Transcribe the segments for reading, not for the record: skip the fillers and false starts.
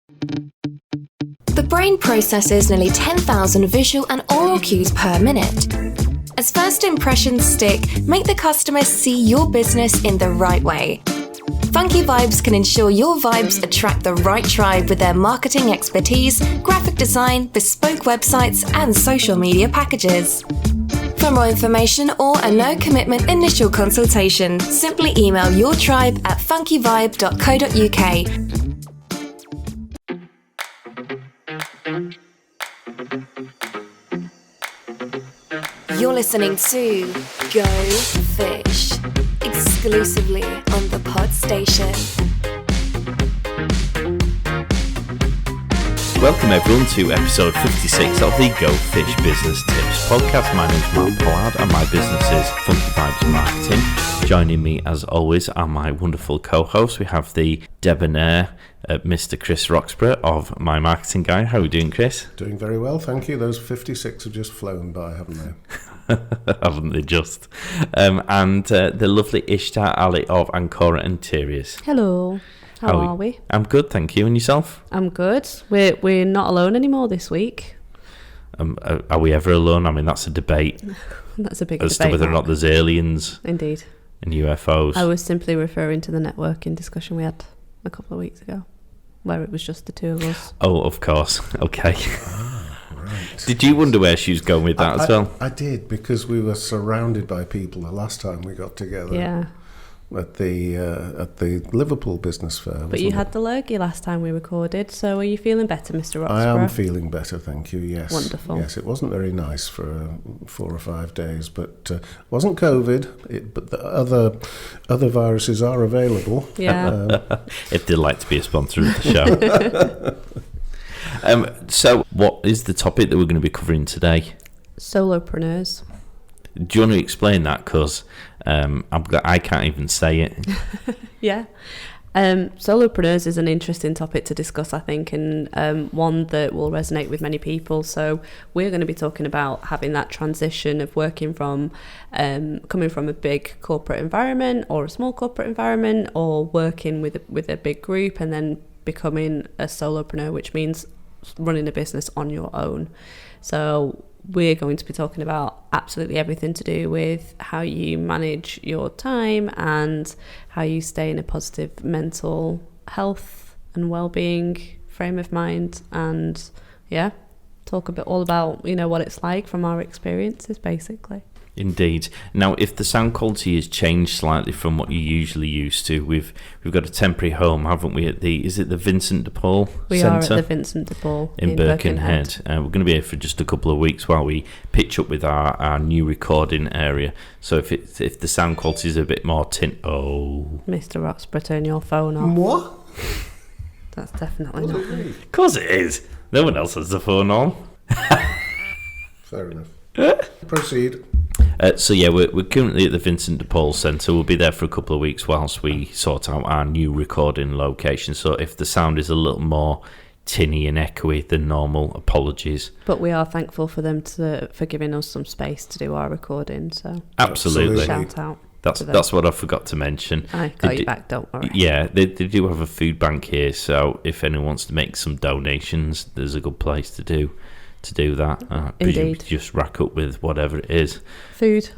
The brain processes nearly 10,000 visual and oral cues per minute. As first impressions stick, make the customer see your business in the right way. Funky Vibes can ensure your vibes attract the right tribe with their marketing expertise, graphic design, bespoke websites, and social media packages. For more information or a no-commitment initial consultation, simply email your tribe at funkyvibe.co.uk. You're listening to Go Fish, exclusively on the Pod Station. Welcome everyone to episode 56 of the Go Fish Business Tips podcast. My name's Matt Pollard and my business is Funky Vibes Marketing. Joining me as always are my wonderful co-hosts. We have the debonair Mr. Chris Roxburgh of My Marketing Guy. How are we doing, Chris? Doing very well, thank you. Those 56 have just flown by, haven't they? Haven't they just? And the lovely Ishtar Ali of Ancora Interiors. Hello. How are we? I'm good, thank you. And yourself? I'm good. We're not alone anymore this week. Are we ever alone? I mean, that's a debate. That's a big as debate. to whether or not there's aliens. Indeed. And UFOs. I was simply referring to the networking discussion we had a couple of weeks ago, where it was just the two of us. Oh, of course. Okay. Right. Did you wonder where she was going with that as well? I did, because we were surrounded by people the last time we got together. Yeah. At the Liverpool Business Fair. But you had the lurgy last time we recorded, so are you feeling better, Mr. Roxburgh? I am feeling better, thank you, yes. Wonderful. Yes, it wasn't very nice for 4 or 5 days, but it wasn't COVID, but the other viruses are available. Yeah. If they'd like to be a sponsor of the show. So what is the topic that we're going to be covering today? Solopreneurs. Do you want to explain that? Because I can't even say it. Yeah. Solopreneurs is an interesting topic to discuss, I think, and one that will resonate with many people. So we're going to be talking about having that transition of working from coming from a big corporate environment or a small corporate environment, or working with a big group and then becoming a solopreneur, which means running a business on your own. So we're going to be talking about absolutely everything to do with how you manage your time and how you stay in a positive mental health and well-being frame of mind, and talk a bit all about what it's like from our experiences, basically. Indeed. Now, if the sound quality has changed slightly from what you're usually used to, we've got a temporary home, haven't we? Is it the Vincent de Paul Centre? We are at the Vincent de Paul in Birkenhead. We're going to be here for just a couple of weeks while we pitch up with our new recording area. So if the sound quality is a bit more Mr. Roxburgh, turn your phone off. What? That's definitely not me. Of course it is. No one else has the phone on. Fair enough. Proceed. We're currently at the Vincent de Paul Centre. We'll be there for a couple of weeks whilst we sort out our new recording location. So if the sound is a little more tinny and echoey than normal, apologies. But we are thankful for them for giving us some space to do our recording. So absolutely. Shout out. That's what I forgot to mention. I got you back, don't worry. Yeah, they do have a food bank here, so if anyone wants to make some donations, there's a good place to do that. Indeed. Just rack up with whatever it is. Food,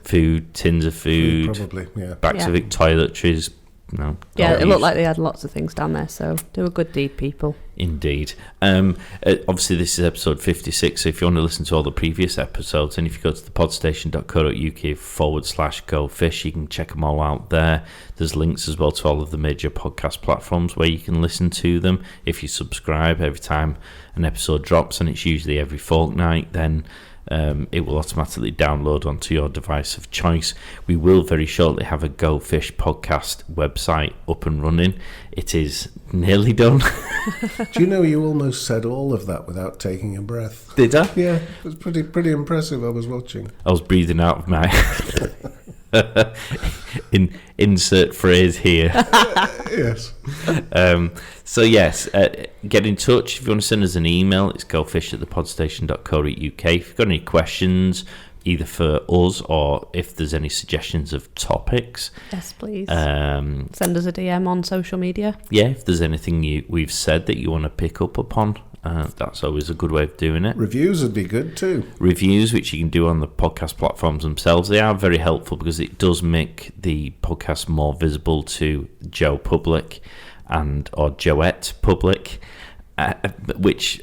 tins of food, probably, yeah. Bags of toiletries. No. Yeah, it looked like they had lots of things down there, so do a good deed, people. Indeed. Obviously, this is episode 56, so if you want to listen to all the previous episodes, and if you go to thepodstation.co.uk/go fish, you can check them all out there. There's links as well to all of the major podcast platforms where you can listen to them. If you subscribe every time an episode drops, and it's usually every fortnight, then it will automatically download onto your device of choice. We will very shortly have a Go Fish podcast website up and running. It is nearly done. Do you know you almost said all of that without taking a breath? Did I? Yeah, it was pretty impressive. I was watching. I was breathing out of my insert phrase here. Yes. Get in touch if you want to send us an email. It's gofish@thepodstation.co.uk. If you've got any questions, either for us or if there's any suggestions of topics. Yes, please. Send us a DM on social media. Yeah, if there's anything we've said that you want to pick up upon, that's always a good way of doing it. Reviews would be good too. Reviews, which you can do on the podcast platforms themselves, they are very helpful because it does make the podcast more visible to Joe Public or Joette Public, which,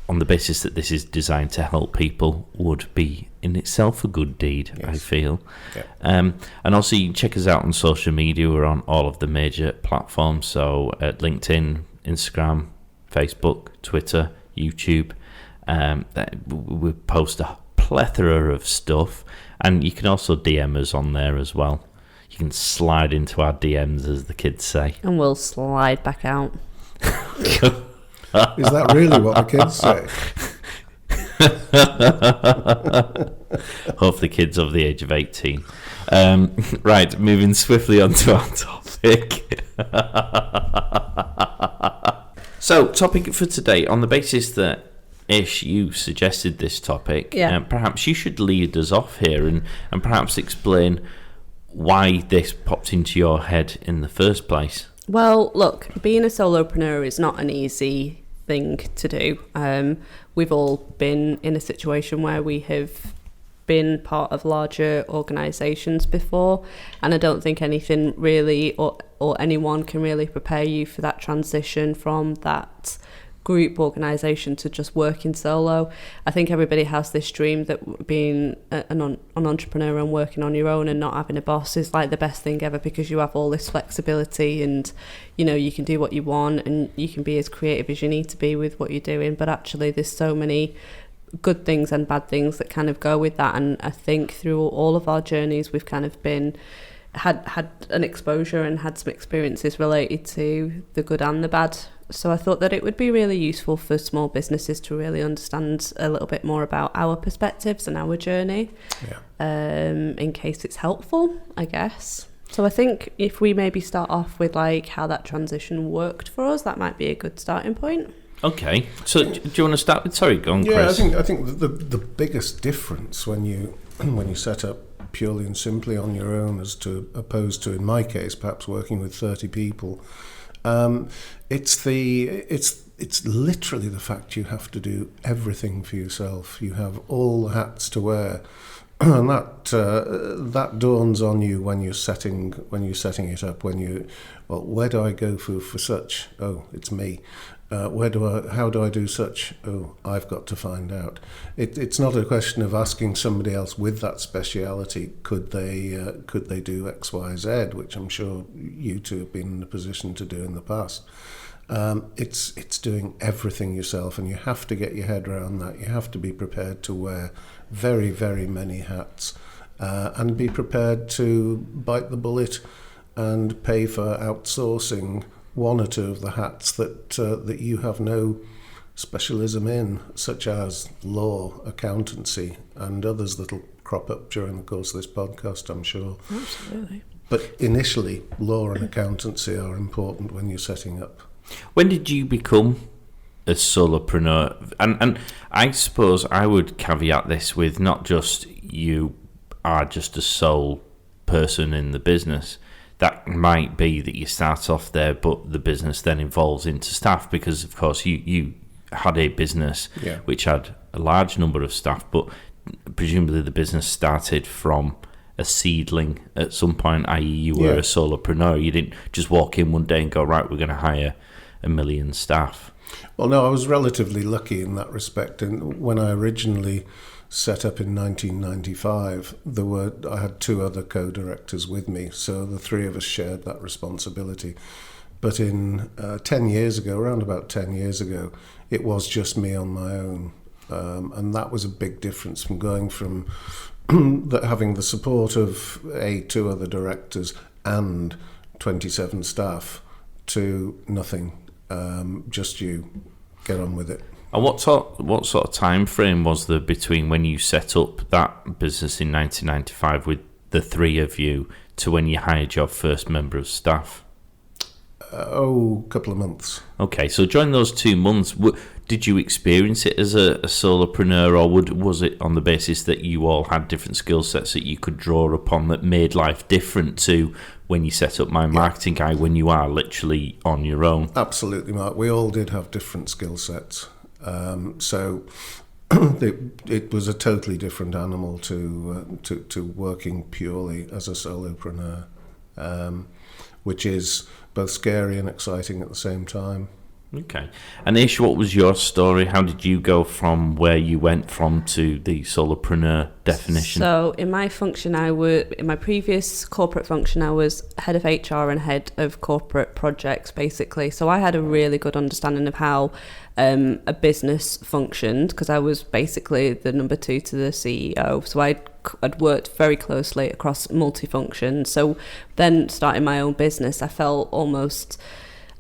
on the basis that this is designed to help people, would be in itself a good deed, yes. I feel. Yeah. And also you can check us out on social media. We're on all of the major platforms, so at LinkedIn, Instagram, Facebook, Twitter, YouTube. We post a plethora of stuff, and you can also DM us on there as well. You can slide into our DMs, as the kids say. And we'll slide back out. Is that really what the kids say? Hopefully kids over the age of 18. Right, moving swiftly on to our topic. So, topic for today, on the basis that Ish, you suggested this topic, perhaps you should lead us off here and perhaps explain why this popped into your head in the first place. Well, look, being a solopreneur is not an easy thing to do. We've all been in a situation where we have been part of larger organisations before, and I don't think anything really or anyone can really prepare you for that transition from that group organisation to just working solo. I think everybody has this dream that being an entrepreneur and working on your own and not having a boss is like the best thing ever, because you have all this flexibility and, you know, you can do what you want and you can be as creative as you need to be with what you're doing. But actually there's so many good things and bad things that kind of go with that, and I think through all of our journeys we've kind of had an exposure and had some experiences related to the good and the bad. So I thought that it would be really useful for small businesses to really understand a little bit more about our perspectives and our journey, in case it's helpful, I guess. So I think if we maybe start off with like how that transition worked for us, that might be a good starting point. Okay, so do you want to start with? Sorry, go on, Chris. Yeah, I think the biggest difference when you set up purely and simply on your own, opposed to in my case perhaps working with 30 people, it's literally the fact you have to do everything for yourself. You have all the hats to wear, and that dawns on you when you're setting it up. Where do I go for such? Oh, it's me. How do I do such? Oh, I've got to find out. It's not a question of asking somebody else with that speciality, could they do X, Y, Z, which I'm sure you two have been in a position to do in the past. It's doing everything yourself, and you have to get your head around that. You have to be prepared to wear very, very many hats, and be prepared to bite the bullet and pay for outsourcing one or two of the hats that you have no specialism in, such as law, accountancy, and others that'll crop up during the course of this podcast, I'm sure. Absolutely. But initially, law and accountancy are important when you're setting up. When did you become a solopreneur? And I suppose I would caveat this with not just you are just a sole person in the business. That might be that you start off there, but the business then evolves into staff, because, of course, you had a business which had a large number of staff, but presumably the business started from a seedling at some point, i.e. you were a solopreneur. You didn't just walk in one day and go, right, we're going to hire 1 million staff. Well, no, I was relatively lucky in that respect. And when I originally set up in 1995, I had 2 other co-directors with me, so the 3 of us shared that responsibility. But in around about 10 years ago, it was just me on my own, and that was a big difference from going from having the support of 2 other directors and 27 staff to nothing, just you, get on with it. And what sort of time frame was there between when you set up that business in 1995 with the 3 of you to when you hired your first member of staff? A couple of months. Okay, so during those 2 months, did you experience it as a solopreneur, or was it on the basis that you all had different skill sets that you could draw upon that made life different to when you set up My Marketing Guy, when you are literally on your own? Absolutely, Mark. We all did have different skill sets. So it was a totally different animal to working purely as a solopreneur, which is both scary and exciting at the same time. Okay. And Ish, what was your story? How did you go from where you went from to the solopreneur definition? So in my function, in my previous corporate function, I was head of HR and head of corporate projects, basically. So I had a really good understanding of how a business functioned, because I was basically the number 2 to the CEO. So I'd worked very closely across multi-functions. So then starting my own business, I felt almost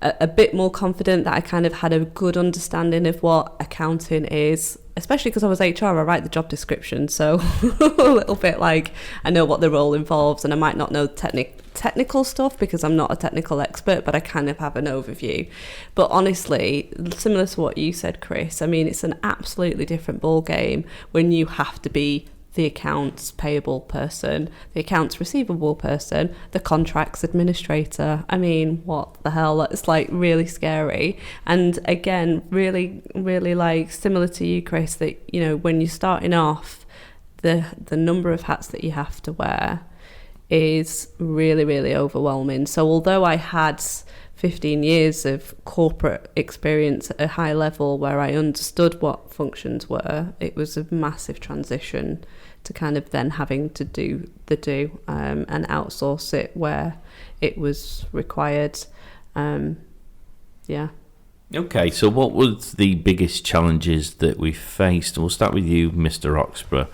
a bit more confident that I kind of had a good understanding of what accounting is, especially because I was HR. I write the job description, so a little bit like I know what the role involves, and I might not know technical stuff because I'm not a technical expert, but I kind of have an overview. But honestly, similar to what you said, Chris, I mean, it's an absolutely different ball game when you have to be the accounts payable person, the accounts receivable person, the contracts administrator. I mean, what the hell? It's like really scary. And again, really, really like similar to you, Chris, that, you know, when you're starting off, the number of hats that you have to wear is really, really overwhelming. So although I had 15 years of corporate experience at a high level where I understood what functions were, it was a massive transition to kind of then having to do and outsource it where it was required. Okay, so what was the biggest challenges that we faced? We'll start with you, Mr. Roxburgh,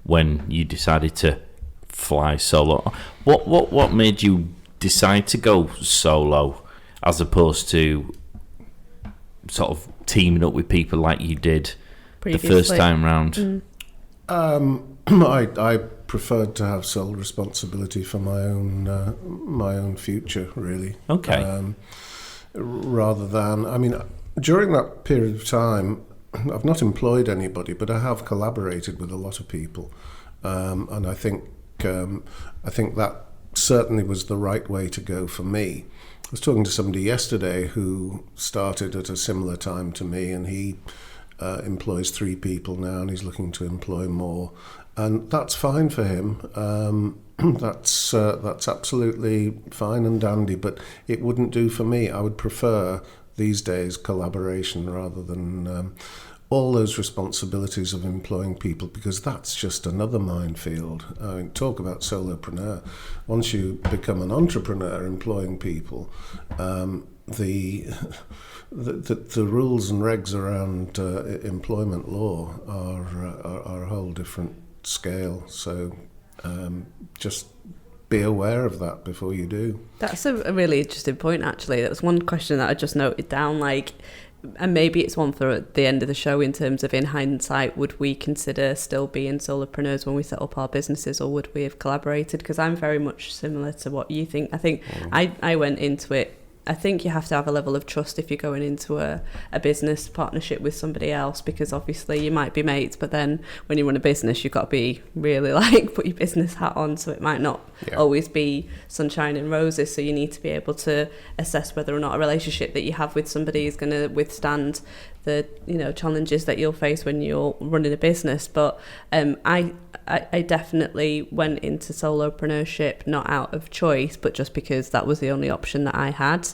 when you decided to fly solo. What made you decide to go solo as opposed to sort of teaming up with people like you did previously, the first time round? I preferred to have sole responsibility for my own future, really. Okay. Rather than, I mean, during that period of time, I've not employed anybody, but I have collaborated with a lot of people, and I think that certainly was the right way to go for me. I was talking to somebody yesterday who started at a similar time to me, and he employs 3 people now, and he's looking to employ more, and that's fine for him. That's absolutely fine and dandy, but it wouldn't do for me. I would prefer these days collaboration rather than all those responsibilities of employing people, because that's just another minefield. I mean, talk about solopreneur. Once you become an entrepreneur employing people, the rules and regs around employment law are a whole different scale. So just be aware of that before you do. That's a really interesting point, actually. That was one question that I just noted down, like, and maybe it's one for the end of the show in terms of, in hindsight, would we consider still being solopreneurs when we set up our businesses, or would we have collaborated? Because I'm very much similar to what you think. I think I went into it, I think you have to have a level of trust if you're going into a business partnership with somebody else, because obviously you might be mates, but then when you run a business, you've got to be really like put your business hat on, so it might not always be sunshine and roses. So you need to be able to assess whether or not a relationship that you have with somebody is going to withstand the challenges that you'll face when you're running a business. But I definitely went into solopreneurship not out of choice, but just because that was the only option that I had.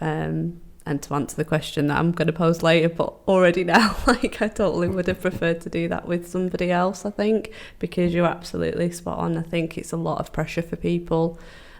And to answer the question that I'm going to pose later, but already now, like, I totally would have preferred to do that with somebody else, I think, because you're absolutely spot on. I think it's a lot of pressure for people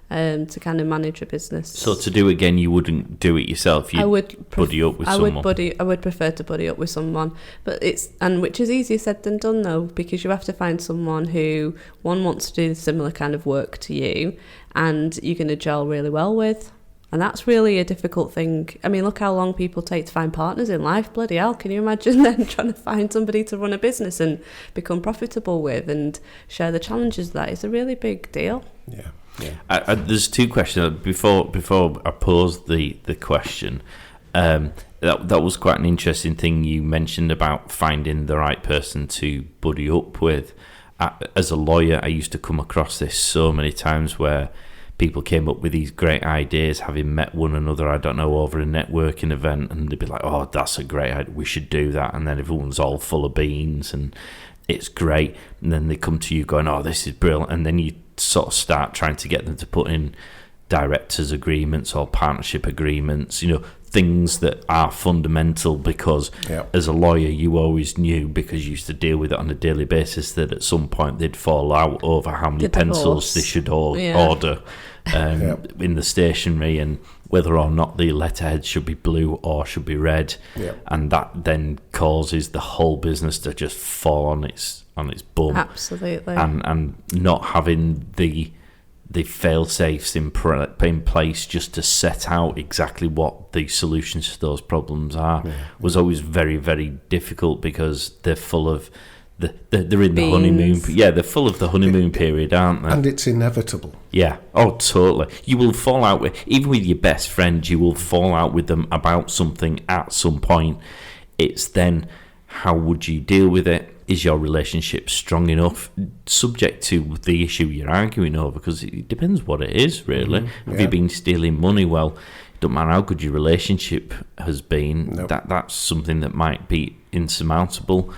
to kind of manage a business. So to do again, you wouldn't do it yourself. You'd buddy up with someone. I would prefer to buddy up with someone, which is easier said than done, though, because you have to find someone who, one, wants to do the similar kind of work to you, and you're going to gel really well with. And that's really a difficult thing. I mean, look how long people take to find partners in life. Bloody hell, can you imagine then trying to find somebody to run a business and become profitable with and share the challenges of that? It's a really big deal. Yeah. There's 2 questions. Before I pose the question, That was quite an interesting thing you mentioned about finding the right person to buddy up with. As a lawyer, I used to come across this so many times where people came up with these great ideas, having met one another, I don't know, over a networking event, and they'd be like, oh, that's a great idea, we should do that. And then everyone's all full of beans and it's great. And then they come to you going, oh, this is brilliant. And then you sort of start trying to get them to put in directors agreements or partnership agreements, things that are fundamental, because as a lawyer you always knew, because you used to deal with it on a daily basis, that at some point they'd fall out over how many pencils they should order in the stationery, and whether or not the letterhead should be blue or should be red, and that then causes the whole business to just fall on its bum. Absolutely. And not having the fail-safes in place just to set out exactly what the solutions to those problems are was always very, very difficult, because they're full of they're in the honeymoon. Yeah, they're full of the honeymoon period, aren't they? And it's inevitable. Yeah. Oh, totally. You will fall out even with your best friend. You will fall out with them about something at some point. It's then, how would you deal with it? Is your relationship strong enough, subject to the issue you're arguing over? Because it depends what it is, really. Have you been stealing money? Well, it doesn't matter how good your relationship has been. Nope. That's something that might be insurmountable.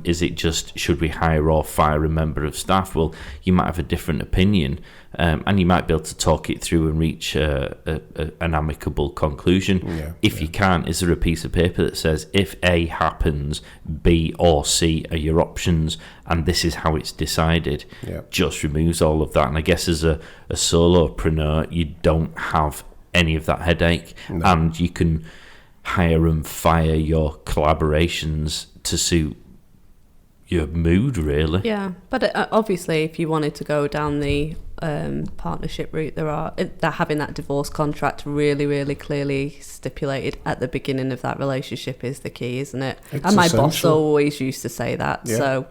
Is it just, should we hire or fire a member of staff? Well, you might have a different opinion, and you might be able to talk it through and reach an amicable conclusion. If you can't, is there a piece of paper that says, if A happens, B or C are your options, and this is how it's decided? Just removes all of that. And I guess as a solopreneur, you don't have any of that headache, and you can hire and fire your collaborations to suit your mood, really. Yeah, but obviously, if you wanted to go down the partnership route, they're having that divorce contract really, really clearly stipulated at the beginning of that relationship is the key, isn't it? It's and my essential. boss always used to say that. So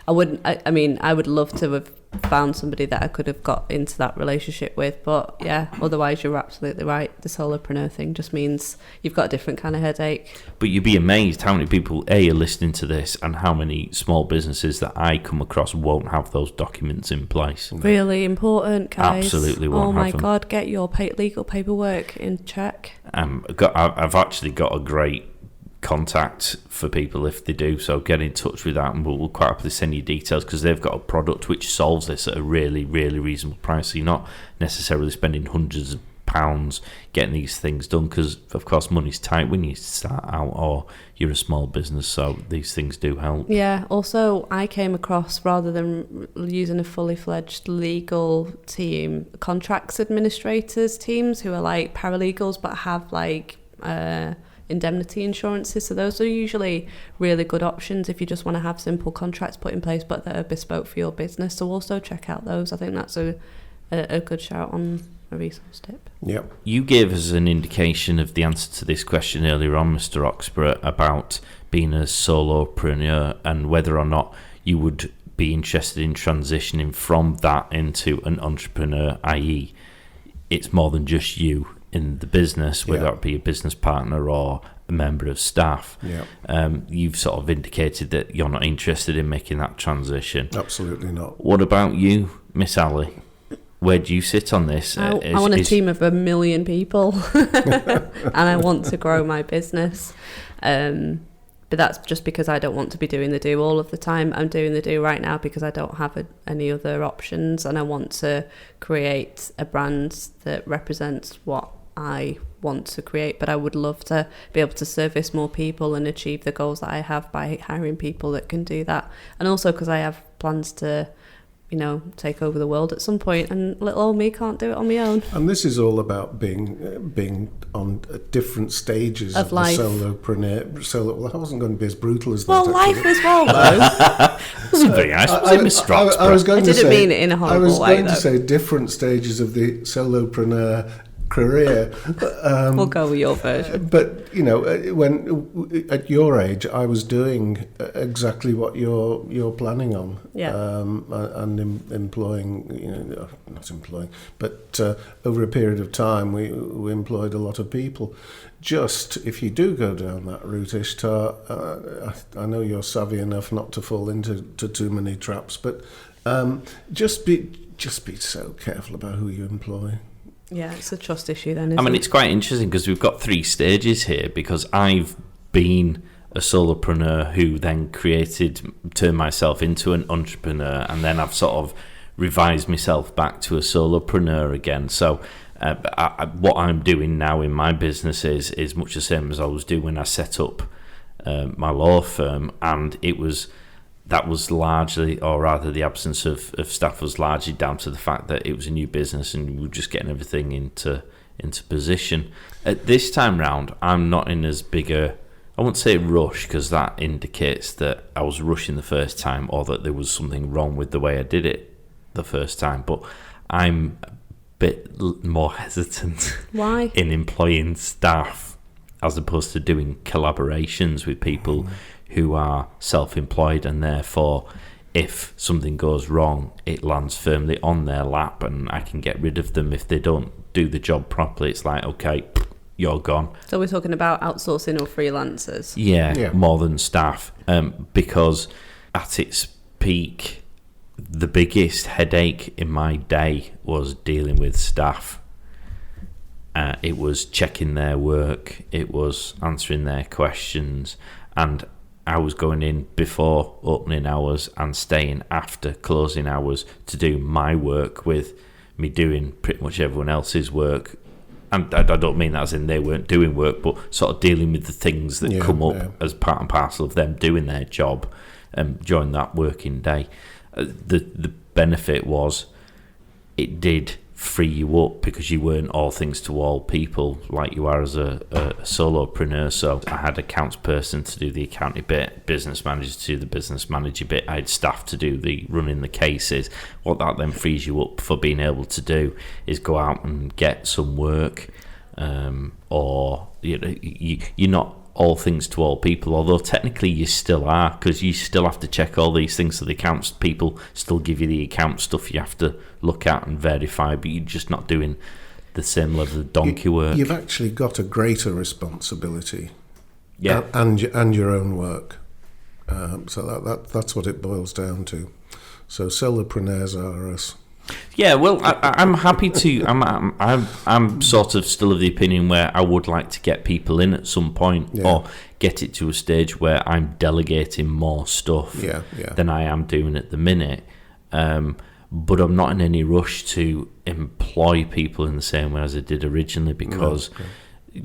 I would love to have found somebody that I could have got into that relationship with, but otherwise you're absolutely right. The solopreneur thing just means you've got a different kind of headache. But you'd be amazed how many people are listening to this, and how many small businesses that I come across won't have those documents in place. Really important, guys. Absolutely won't Oh my have them. God, get your legal paperwork in check. I've actually got a great contact for people if they do, so get in touch with that, and we'll quite happily send you details, because they've got a product which solves this at a really, really reasonable price, so you're not necessarily spending hundreds of pounds getting these things done, because of course money's tight when you start out or you're a small business, so these things do help. Also I came across, rather than using a fully fledged legal team, contracts administrators teams who are like paralegals but have like indemnity insurances, so those are usually really good options if you just want to have simple contracts put in place but that are bespoke for your business. So also check out those. I think that's a good shout on a resource tip. You gave us an indication of the answer to this question earlier on, Mr. Oxborough, about being a solopreneur and whether or not you would be interested in transitioning from that into an entrepreneur, i.e. it's more than just you in the business, whether it be a business partner or a member of staff. You've sort of indicated that you're not interested in making that transition. Absolutely not. What about you, Miss Ali? Where do you sit on this? I want a team of 1 million people and I want to grow my business. But that's just because I don't want to be doing the do all of the time. I'm doing the do right now because I don't have any other options, and I want to create a brand that represents what I want to create. But I would love to be able to service more people and achieve the goals that I have by hiring people that can do that. And also because I have plans to, take over the world at some point, and little old me can't do it on my own. And this is all about being on different stages of life. The solopreneur. Well, I wasn't going to be as brutal as that. Well, life actually. as well, though. That's very nice. Was it Miss Stroxborough? I was going I to didn't say, mean it in a horrible way, I was going though. to say different stages of the solopreneur career. We'll go with your version. But when at your age, I was doing exactly what you're planning on, and employing, not employing, but over a period of time, we employed a lot of people. Just if you do go down that route, Ishtar, I know you're savvy enough not to fall into too many traps, but just be so careful about who you employ. Yeah, it's a trust issue then, isn't it? I mean, it's quite interesting because we've got 3 stages here, because I've been a solopreneur who then turned myself into an entrepreneur, and then I've sort of revised myself back to a solopreneur again. So what I'm doing now in my business is much the same as I was doing when I set up my law firm, and that was largely, or rather the absence of staff was largely down to the fact that it was a new business and we were just getting everything into position. At this time round, I'm not in as big a, I won't say rush, because that indicates that I was rushing the first time or that there was something wrong with the way I did it the first time, but I'm a bit more hesitant. Why? In employing staff as opposed to doing collaborations with people who are self-employed, and therefore if something goes wrong it lands firmly on their lap and I can get rid of them if they don't do the job properly. It's like, okay, you're gone. So we're talking about outsourcing or freelancers? Yeah. More than staff, because at its peak the biggest headache in my day was dealing with staff. It was checking their work, it was answering their questions, and I was going in before opening hours and staying after closing hours to do my work, with me doing pretty much everyone else's work. And I don't mean that as in they weren't doing work, but sort of dealing with the things that come up as part and parcel of them doing their job during that working day. The benefit was it did free you up, because you weren't all things to all people like you are as a solopreneur. So I had accounts person to do the accounting bit, business manager to do the business manager bit, I had staff to do the running the cases. What that then frees you up for being able to do is go out and get some work, or you're not all things to all people, although technically you still are, because you still have to check all these things. So the accounts people still give you the account stuff you have to look at and verify, but you're just not doing the same level of donkey work. You've actually got a greater responsibility, and your own work. So that's what it boils down to. So solopreneurs are us. Yeah, well, I'm happy to. I'm sort of still of the opinion where I would like to get people in at some point, or get it to a stage where I'm delegating more stuff than I am doing at the minute. But I'm not in any rush to employ people in the same way as I did originally, because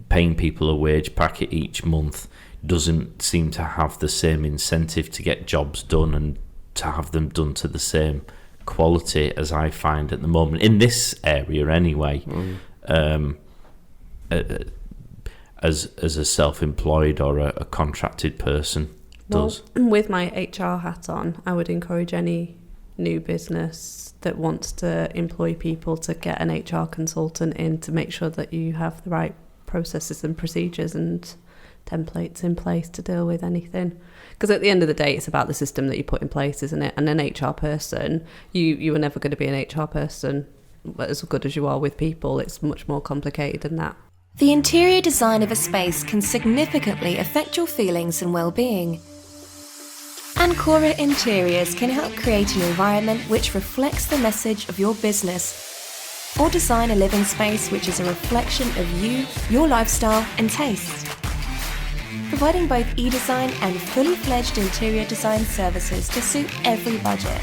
paying people a wage packet each month doesn't seem to have the same incentive to get jobs done and to have them done to the same quality as I find at the moment in this area anyway. As a self-employed or a contracted person does. With my HR hat on, I would encourage any new business that wants to employ people to get an HR consultant in to make sure that you have the right processes and procedures and templates in place to deal with anything. Because at the end of the day, it's about the system that you put in place, isn't it? And an HR person, you are never going to be an HR person as good as you are with people. It's much more complicated than that. The interior design of a space can significantly affect your feelings and well-being. Ancora Interiors can help create an environment which reflects the message of your business, or design a living space which is a reflection of you, your lifestyle and taste. Providing both e-design and fully fledged interior design services to suit every budget.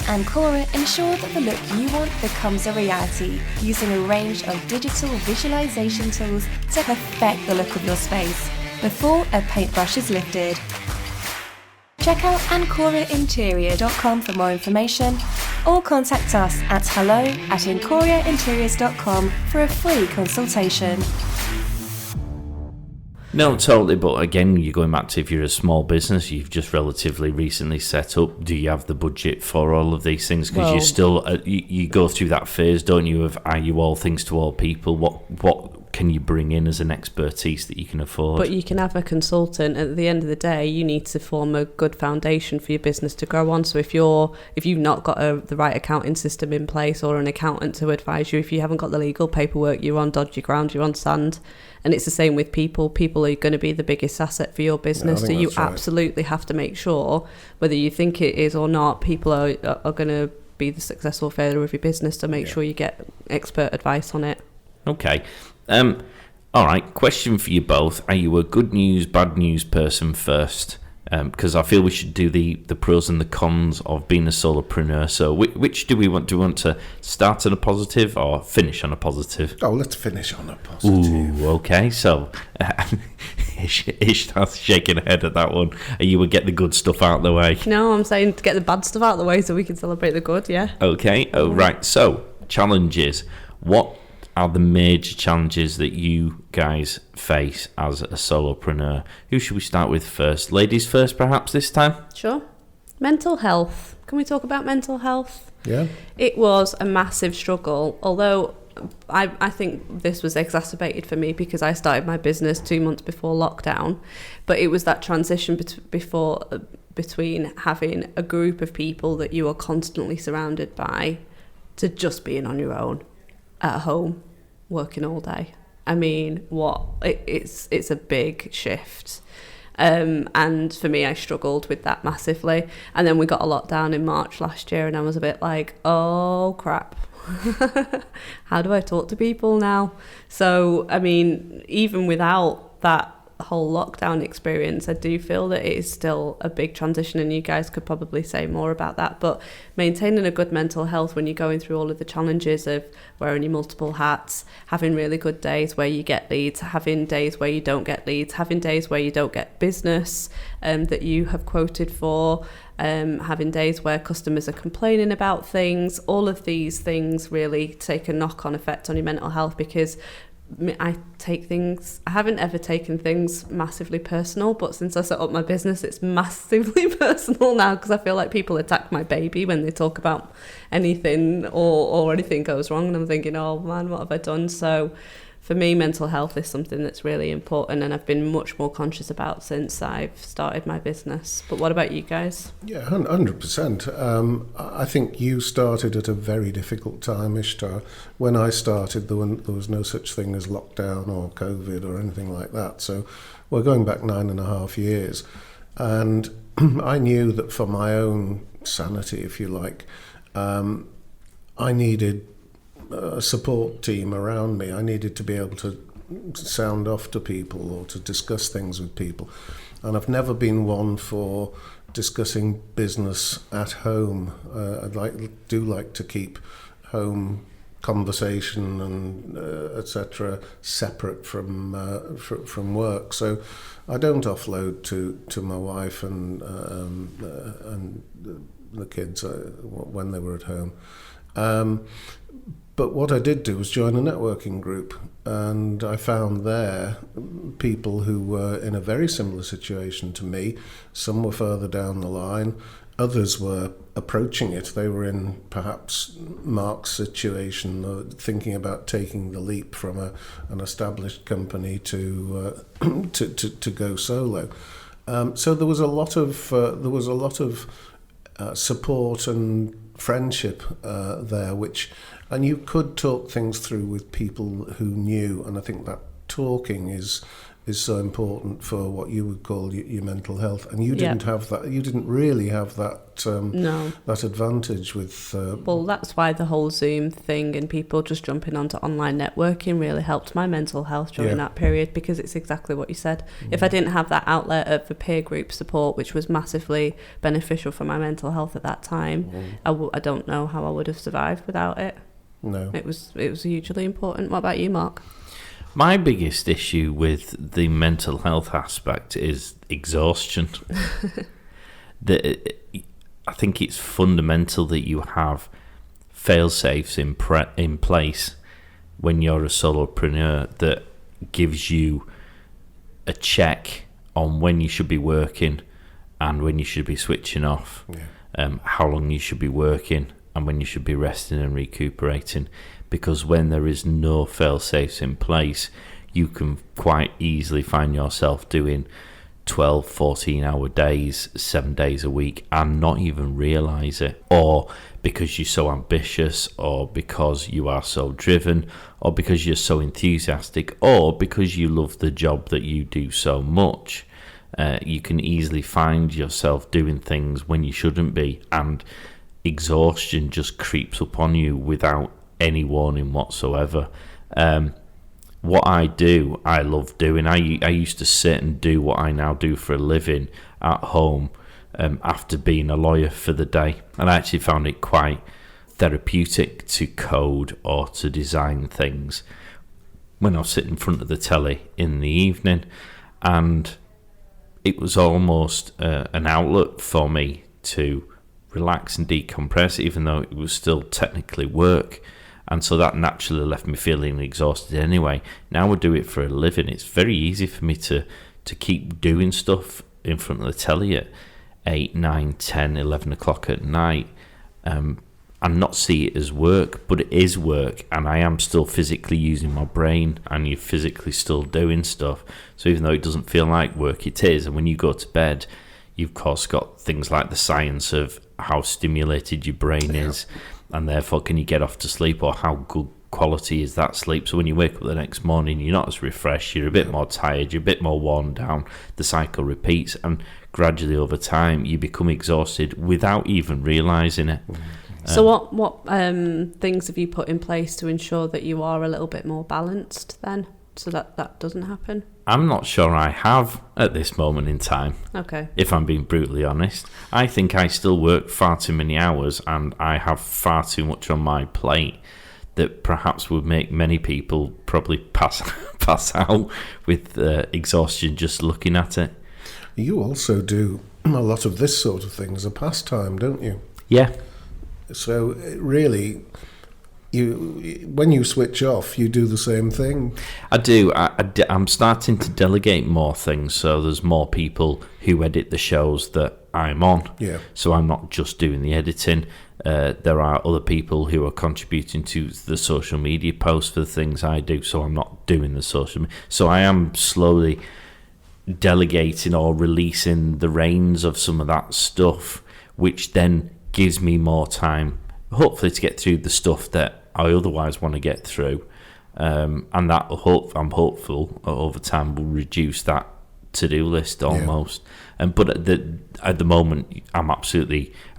Ancora ensure that the look you want becomes a reality using a range of digital visualization tools to perfect the look of your space before a paintbrush is lifted. Check out ancorainterior.com for more information, or contact us at hello@ancorainteriors.com for a free consultation. No, totally. But again, you're going back to if you're a small business, you've just relatively recently set up. Do you have the budget for all of these things? Because you're still you go through that phase, don't you? Of are you all things to all people? What can you bring in as an expertise that you can afford? But you can have a consultant. At the end of the day, you need to form a good foundation for your business to grow on. So if you've not got the right accounting system in place or an accountant to advise you, if you haven't got the legal paperwork, you're on dodgy ground, you're on sand. And it's the same with people. People are going to be the biggest asset for your business. So you absolutely have to make sure, whether you think it is or not, people are going to be the successful failure of your business. So make sure you get expert advice on it. Okay. All right, question for you both. Are you a good news, bad news person first? Because I feel we should do the pros and the cons of being a solopreneur. So which do we want? Do we want to start on a positive or finish on a positive? Oh, let's finish on a positive. Ooh, okay. So Ish starts shaking her head at that one. You would get the good stuff out of the way. No, I'm saying to get the bad stuff out of the way so we can celebrate the good, yeah. Okay, right. So, challenges. What are the major challenges that you guys face as a solopreneur? Who should we start with first? Ladies first, perhaps, this time? Sure. Mental health. Can we talk about mental health? Yeah. It was a massive struggle, although I think this was exacerbated for me because I started my business 2 months before lockdown. But it was that transition between having a group of people that you are constantly surrounded by to just being on your own at home working all day. I mean, it's a big shift. And for me, I struggled with that massively. And then we got a lockdown in March last year and I was a bit like, oh crap. How do I talk to people now? So, I mean, even without that whole lockdown experience, I do feel that it is still a big transition, and you guys could probably say more about that. But maintaining a good mental health when you're going through all of the challenges of wearing your multiple hats, having really good days where you get leads, having days where you don't get leads, having days where you don't get business that you have quoted for, having days where customers are complaining about things, all of these things really take a knock-on effect on your mental health, because I haven't ever taken things massively personal, but since I set up my business, it's massively personal now, because I feel like people attack my baby when they talk about anything or anything goes wrong, and I'm thinking, oh man, what have I done? So for me, mental health is something that's really important, and I've been much more conscious about since I've started my business. But what about you guys? Yeah, 100%. I think you started at a very difficult time, Ishtar. When I started, there was no such thing as lockdown or COVID or anything like that. So we're going back 9.5 years. And I knew that for my own sanity, if you like, I needed a support team around me. I needed to be able to sound off to people or to discuss things with people. And I've never been one for discussing business at home. I do like to keep home conversation and etc. separate from work. So I don't offload to my wife and the kids when they were at home. But what I did do was join a networking group, and I found there people who were in a very similar situation to me. Some were further down the line, others were approaching it. They were in perhaps Mark's situation, thinking about taking the leap from an established company to go solo. So there was a lot of support and friendship there, and you could talk things through with people who knew, and I think that talking is so important for what you would call your mental health. And you didn't have that. You didn't really have that. No. That advantage with. Well, that's why the whole Zoom thing and people just jumping onto online networking really helped my mental health during that period, because it's exactly what you said. If I didn't have that outlet of the peer group support, which was massively beneficial for my mental health at that time, I don't know how I would have survived without it. No. It was hugely important. What about you, Mark? My biggest issue with the mental health aspect is exhaustion. I think it's fundamental that you have fail-safes in place when you're a solopreneur that gives you a check on when you should be working and when you should be switching off, how long you should be working and when you should be resting and recuperating. Because when there is no fail-safes in place, you can quite easily find yourself doing 12, 14-hour days, 7 days a week, and not even realise it. Or because you're so ambitious, or because you are so driven, or because you're so enthusiastic, or because you love the job that you do so much, you can easily find yourself doing things when you shouldn't be, and exhaustion just creeps up on you without any warning whatsoever. What I do, I love doing. I used to sit and do what I now do for a living at home after being a lawyer for the day. And I actually found it quite therapeutic to code or to design things when I was sitting in front of the telly in the evening. And it was almost an outlet for me to relax and decompress, even though it was still technically work. And so that naturally left me feeling exhausted anyway. Now I do it for a living. It's very easy for me to keep doing stuff in front of the telly at 8, 9, 10, 11 o'clock at night and not see it as work, but it is work, and I am still physically using my brain, and you're physically still doing stuff. So even though it doesn't feel like work, it is. And when you go to bed, you've of course got things like the science of how stimulated your brain is, and therefore can you get off to sleep, or how good quality is that sleep. So when you wake up the next morning, you're not as refreshed, you're a bit more tired, you're a bit more worn down. The cycle repeats, and gradually over time you become exhausted without even realising it. So what things have you put in place to ensure that you are a little bit more balanced then, so that doesn't happen? I'm not sure I have at this moment in time. Okay. If I'm being brutally honest, I think I still work far too many hours, and I have far too much on my plate that perhaps would make many people probably pass out with exhaustion just looking at it. You also do a lot of this sort of thing as a pastime, don't you? Yeah. So really, when you switch off, you do the same thing. I do. I'm starting to delegate more things, so there's more people who edit the shows that I'm on. Yeah. So I'm not just doing the editing. There are other people who are contributing to the social media posts for the things I do, so I'm not doing the social media. So I am slowly delegating or releasing the reins of some of that stuff, which then gives me more time, hopefully, to get through the stuff that I otherwise want to get through, and that I'm hopeful over time will reduce that to-do list almost. Yeah. But at the moment, I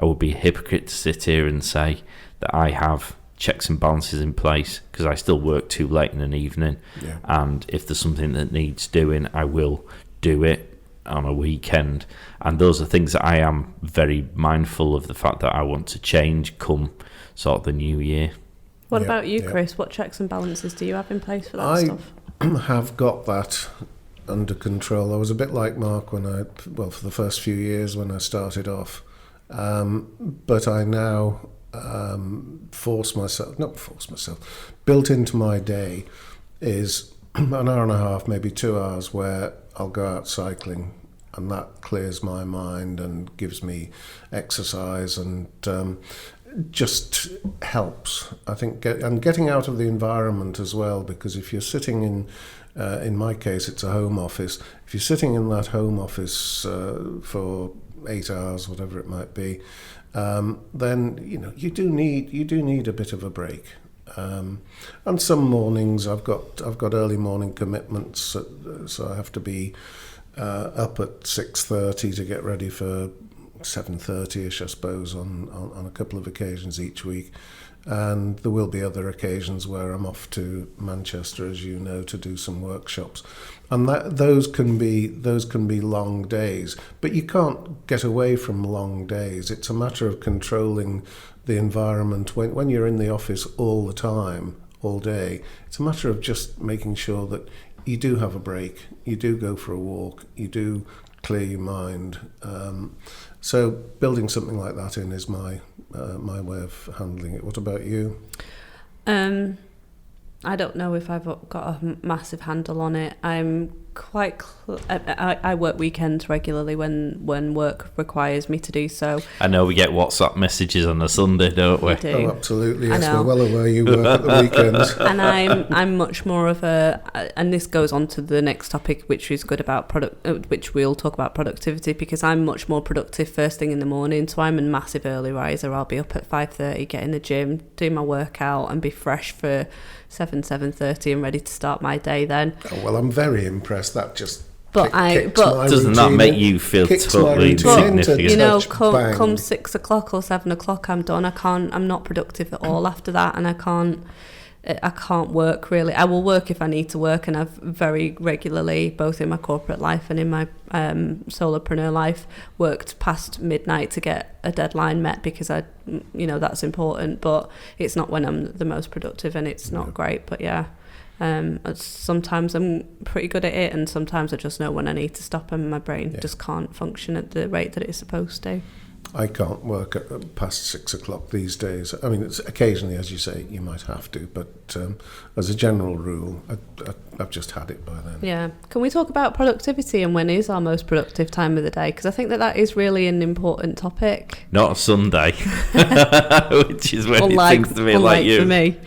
would be a hypocrite to sit here and say that I have checks and balances in place, because I still work too late in an evening. Yeah. And if there's something that needs doing, I will do it on a weekend. And those are things that I am very mindful of, the fact that I want to change come sort of the new year. What about you, Chris? What checks and balances do you have in place for that stuff? I have got that under control. I was a bit like Mark for the first few years when I started off. But I now built into my day is an hour and a half, maybe 2 hours, where I'll go out cycling, and that clears my mind and gives me exercise, and just helps, I think, and getting out of the environment as well, because if you're sitting in my case it's a home office, if you're sitting in that home office for 8 hours, whatever it might be, then you do need a bit of a break. And some mornings I've got early morning commitments, so I have to be up at 6:30 to get ready for 7:30ish, I suppose, on a couple of occasions each week. And there will be other occasions where I'm off to Manchester, as you know, to do some workshops, and those can be long days. But you can't get away from long days. It's a matter of controlling the environment. When you're in the office all the time, all day, it's a matter of just making sure that you do have a break, you do go for a walk, you do clear your mind. So building something like that in is my way of handling it. What about you? I don't know if I've got a massive handle on it. I'm I work weekends regularly when work requires me to do so. I know we get WhatsApp messages on a Sunday, don't we? We do. Oh, absolutely. Yes, we're well aware you work at the weekends. And I'm much more of and this goes on to the next topic, which is good about which we'll talk about productivity, because I'm much more productive first thing in the morning. So I'm a massive early riser. I'll be up at 5:30, get in the gym, do my workout, and be fresh for 7:30 and ready to start my day then. Oh, well, I'm very impressed. That just doesn't that make you feel totally insignificant? Come 6 o'clock or 7 o'clock, I'm done. I'm not productive at all after that, and I can't work really. I will work if I need to work, and I've very regularly, both in my corporate life and in my solopreneur life, worked past midnight to get a deadline met, because that's important. But it's not when I'm the most productive, and it's not great. But yeah. Sometimes I'm pretty good at it, and sometimes I just know when I need to stop, and my brain just can't function at the rate that it's supposed to. I can't work past 6 o'clock these days. I mean, it's occasionally, as you say, you might have to, but as a general rule, I've just had it by then. Yeah. Can we talk about productivity and when is our most productive time of the day? Because I think that is really an important topic. Not a Sunday, which is when it seems to be like you. For me.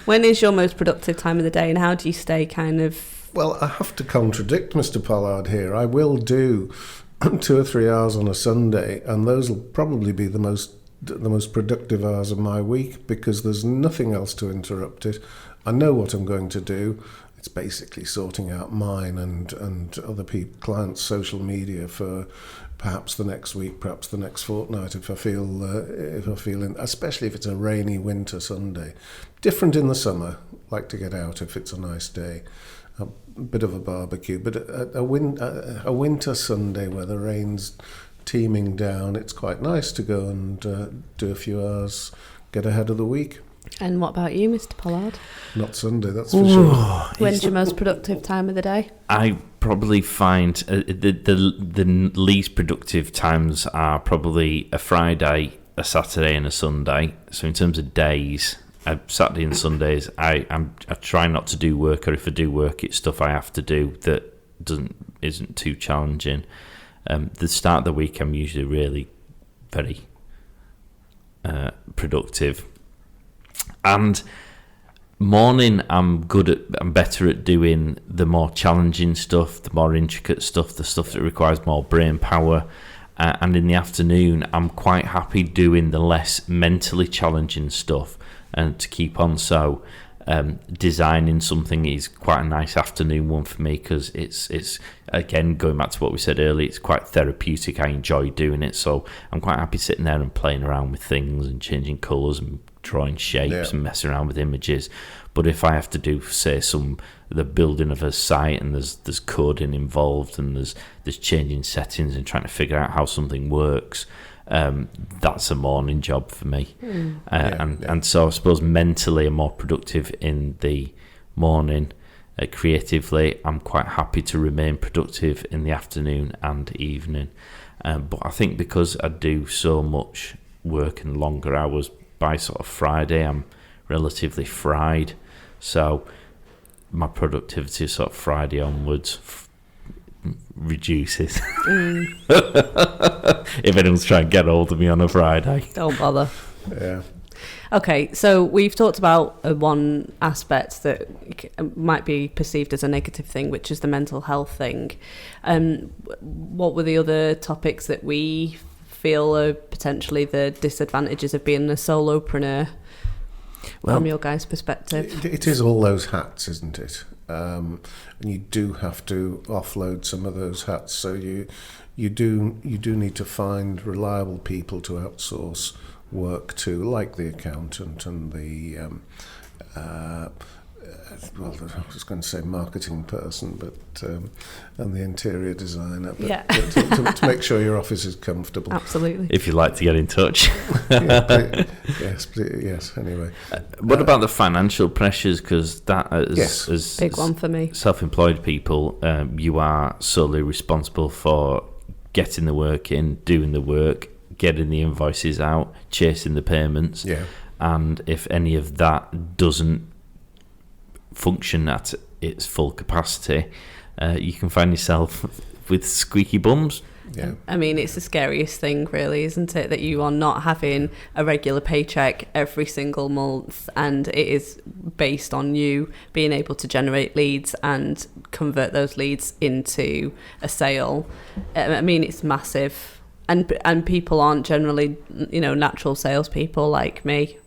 When is your most productive time of the day, and how do you stay kind of... Well, I have to contradict Mr. Pollard here. I will do 2 or 3 hours on a Sunday, and those will probably be the most productive hours of my week, because there's nothing else to interrupt it. I know what I'm going to do. It's basically sorting out mine and other clients' social media for perhaps the next week, perhaps the next fortnight, if I feel especially if it's a rainy winter Sunday. Different in the summer, like to get out if it's a nice day, a bit of a barbecue. But a winter Sunday where the rain's teeming down, it's quite nice to go and do a few hours, get ahead of the week. And what about you, Mr. Pollard? Not Sunday, that's for sure. When's your most productive time of the day? I probably find the least productive times are probably a Friday, a Saturday and a Sunday. So in terms of days, Saturday and Sundays, I try not to do work, or if I do work, it's stuff I have to do that isn't too challenging. The start of the week, I'm usually really very productive. And morning, I'm better at doing the more challenging stuff, the more intricate stuff, the stuff that requires more brain power. And in the afternoon, I'm quite happy doing the less mentally challenging stuff and to keep on. So designing something is quite a nice afternoon one for me, because it's again, going back to what we said earlier, it's quite therapeutic. I enjoy doing it, so I'm quite happy sitting there and playing around with things and changing colours and drawing shapes and messing around with images. But if I have to do, say, the building of a site, and there's coding involved, and there's changing settings and trying to figure out how something works, that's a morning job for me. And so I suppose mentally I'm more productive in the morning. Creatively, I'm quite happy to remain productive in the afternoon and evening. But I think because I do so much work and longer hours, by sort of Friday I'm relatively fried. So my productivity sort of Friday onwards reduces. If anyone's trying to get hold of me on a Friday, don't bother. Yeah. Okay, so we've talked about one aspect that might be perceived as a negative thing, which is the mental health thing. What were the other topics that we feel are potentially the disadvantages of being a solopreneur, from your guys' perspective? It is all those hats, isn't it? And you do have to offload some of those hats. So you do need to find reliable people to outsource work to, like the accountant and the I was going to say marketing person, but and the interior designer, but to make sure your office is comfortable. Absolutely. If you'd like to get in touch. Yes. Anyway, what about the financial pressures? Because that is big one for me. Self-employed people, you are solely responsible for getting the work in, doing the work, getting the invoices out, chasing the payments. Yeah. And if any of that doesn't function at its full capacity, you can find yourself with squeaky bums. Yeah. I mean, it's the scariest thing, really, isn't it? That you are not having a regular paycheck every single month, and it is based on you being able to generate leads and convert those leads into a sale. I mean, it's massive, and people aren't generally, natural salespeople like me.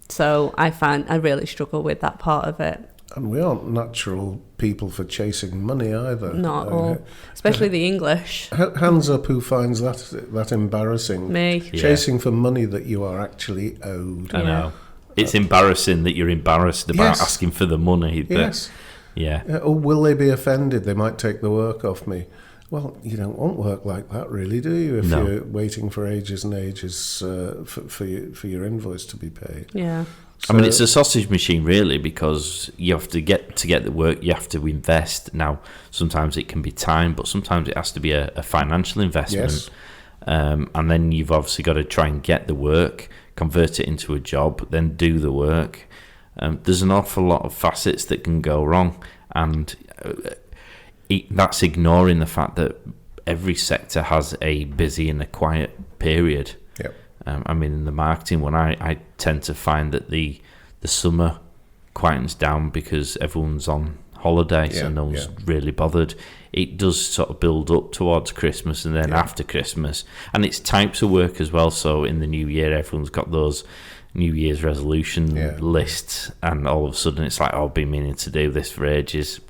So I really struggle with that part of it. And we aren't natural people for chasing money either. Not at all. Especially the English. Hands up who finds that embarrassing. Me. Chasing for money that you are actually owed. I know. It's embarrassing that you're embarrassed about asking for the money. Yes. Yeah. Or will they be offended? They might take the work off me. Well, you don't want work like that, really, do you? If you're waiting for ages and ages for your invoice to be paid. Yeah. So, I mean, it's a sausage machine, really, because you have to get the work, you have to invest. Now, sometimes it can be time, but sometimes it has to be a financial investment. Yes. And then you've obviously got to try and get the work, convert it into a job, then do the work. There's an awful lot of facets that can go wrong, and that's ignoring the fact that every sector has a busy and a quiet period. Yep. I mean, in the marketing one, I tend to find that the summer quietens down because everyone's on holiday, so no one's really bothered. It does sort of build up towards Christmas and then after Christmas. And it's types of work as well. So in the new year, everyone's got those New Year's resolution lists. And all of a sudden, it's like, I've been meaning to do this for ages.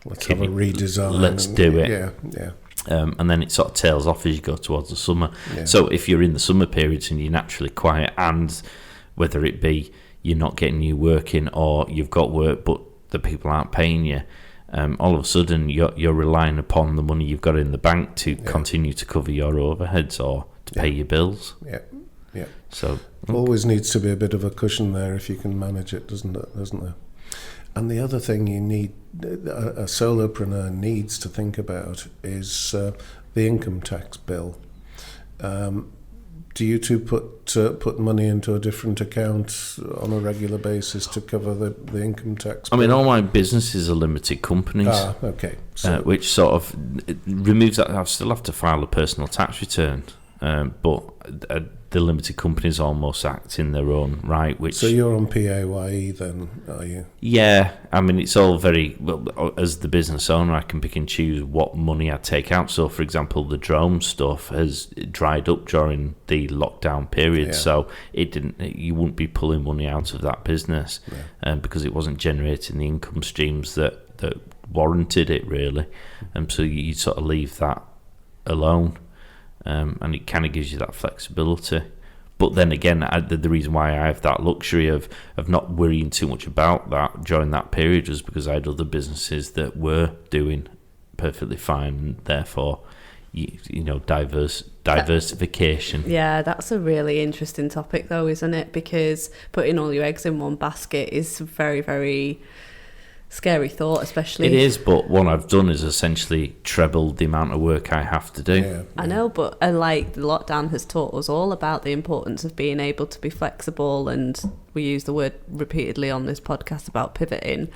Let's have a redesign. Let's do it. Yeah. And then it sort of tails off as you go towards the summer. Yeah. So if you're in the summer periods and you're naturally quiet, and whether it be you're not getting new work in or you've got work but the people aren't paying you, all of a sudden you're relying upon the money you've got in the bank to continue to cover your overheads or to pay your bills. Yeah. So always needs to be a bit of a cushion there if you can manage it, doesn't there? And the other thing a solopreneur needs to think about is the income tax bill. Do you two put money into a different account on a regular basis to cover the income tax bill? I mean, all my businesses are limited companies. Okay. Which sort of removes that. I still have to file a personal tax return, but the limited companies almost act in their own right. Which, so you're on PAYE then, are you? Yeah, I mean, it's all very well. As the business owner, I can pick and choose what money I take out. So, for example, the drone stuff has dried up during the lockdown period, so you wouldn't be pulling money out of that business because it wasn't generating the income streams that warranted it, really. So you sort of leave that alone. And it kind of gives you that flexibility. But then again, the reason why I have that luxury of not worrying too much about that during that period was because I had other businesses that were doing perfectly fine, and therefore, diversification. Yeah, that's a really interesting topic, though, isn't it? Because putting all your eggs in one basket is very, very scary thought, especially. It is, but what I've done is essentially trebled the amount of work I have to do. Yeah. I know, but the lockdown has taught us all about the importance of being able to be flexible, and we use the word repeatedly on this podcast about pivoting.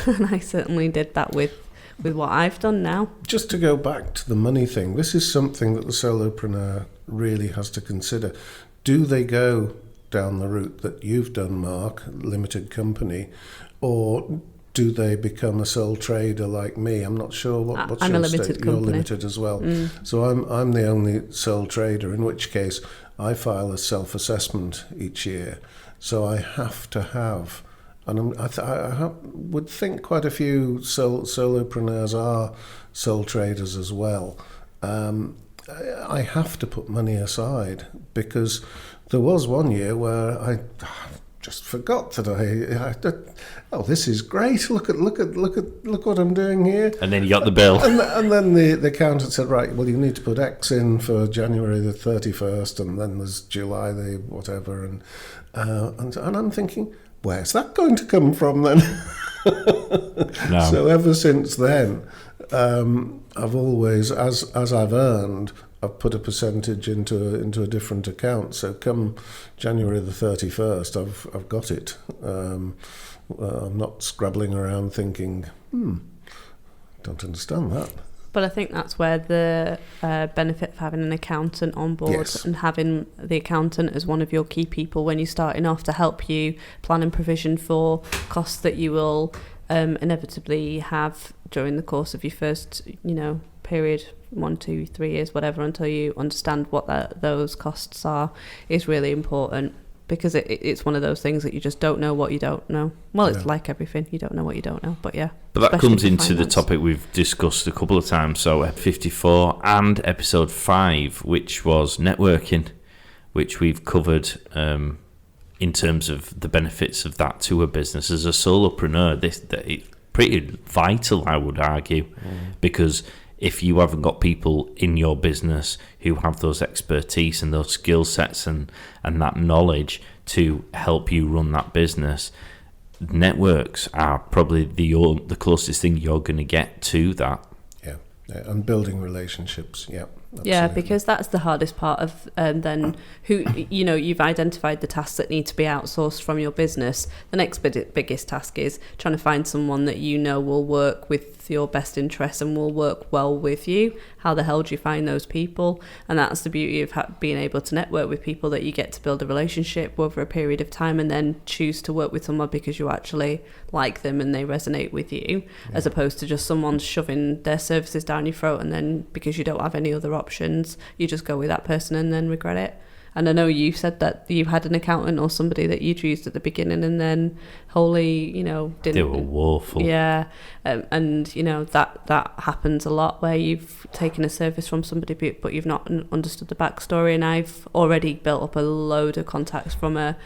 And I certainly did that with what I've done now. Just to go back to the money thing, this is something that the solopreneur really has to consider. Do they go down the route that you've done, Mark, limited company, or do they become a sole trader like me? I'm not sure what's I'm your a limited state. company. You're limited as well. So I'm the only sole trader, in which case I file a self-assessment each year. So I have to have, and I would think quite a few solopreneurs are sole traders as well. I have to put money aside because there was one year where I just forgot that this is great. Look what I'm doing here. And then you got the bill. And then the accountant said, right, well, you need to put X in for January the 31st, and then there's July the whatever, and I'm thinking, where's that going to come from then? No. So ever since then, I've always, as I've earned, I've put a percentage into a different account. So come January the 31st, I've got it. I'm not scrabbling around thinking, don't understand that. But I think that's where the benefit of having an accountant on board, Yes. and having the accountant as one of your key people when you're starting off to help you plan and provision for costs that you will inevitably have during the course of your first, period, 1, 2, 3 years, whatever, until you understand what those costs are, is really important. Because it's one of those things that you just don't know what you don't know. Well, it's like everything. You don't know what you don't know, but yeah. But that especially comes for into the finance. topic we've discussed a couple of times. So Ep54 and episode 5, which was networking, which we've covered in terms of the benefits of that to a business. As a solopreneur, it's pretty vital, I would argue, because if you haven't got people in your business who have those expertise and those skill sets and that knowledge to help you run that business, networks are probably the closest thing you're going to get to that. Yeah, and building relationships. Yeah. Yeah, Absolutely. because that's the hardest part of then who, you've identified the tasks that need to be outsourced from your business. The next biggest task is trying to find someone that will work with your best interests and will work well with you. How the hell do you find those people? And that's the beauty of being able to network with people, that you get to build a relationship over a period of time and then choose to work with someone because you actually like them and they resonate with you, as opposed to just someone shoving their services down your throat, and then because you don't have any other options, you just go with that person and then regret it. And I know you said that you had an accountant or somebody that you'd used at the beginning and then wholly, didn't. They were woeful. Yeah. And, that happens a lot, where you've taken a service from somebody but you've not understood the backstory. And I've already built up a load of contacts from a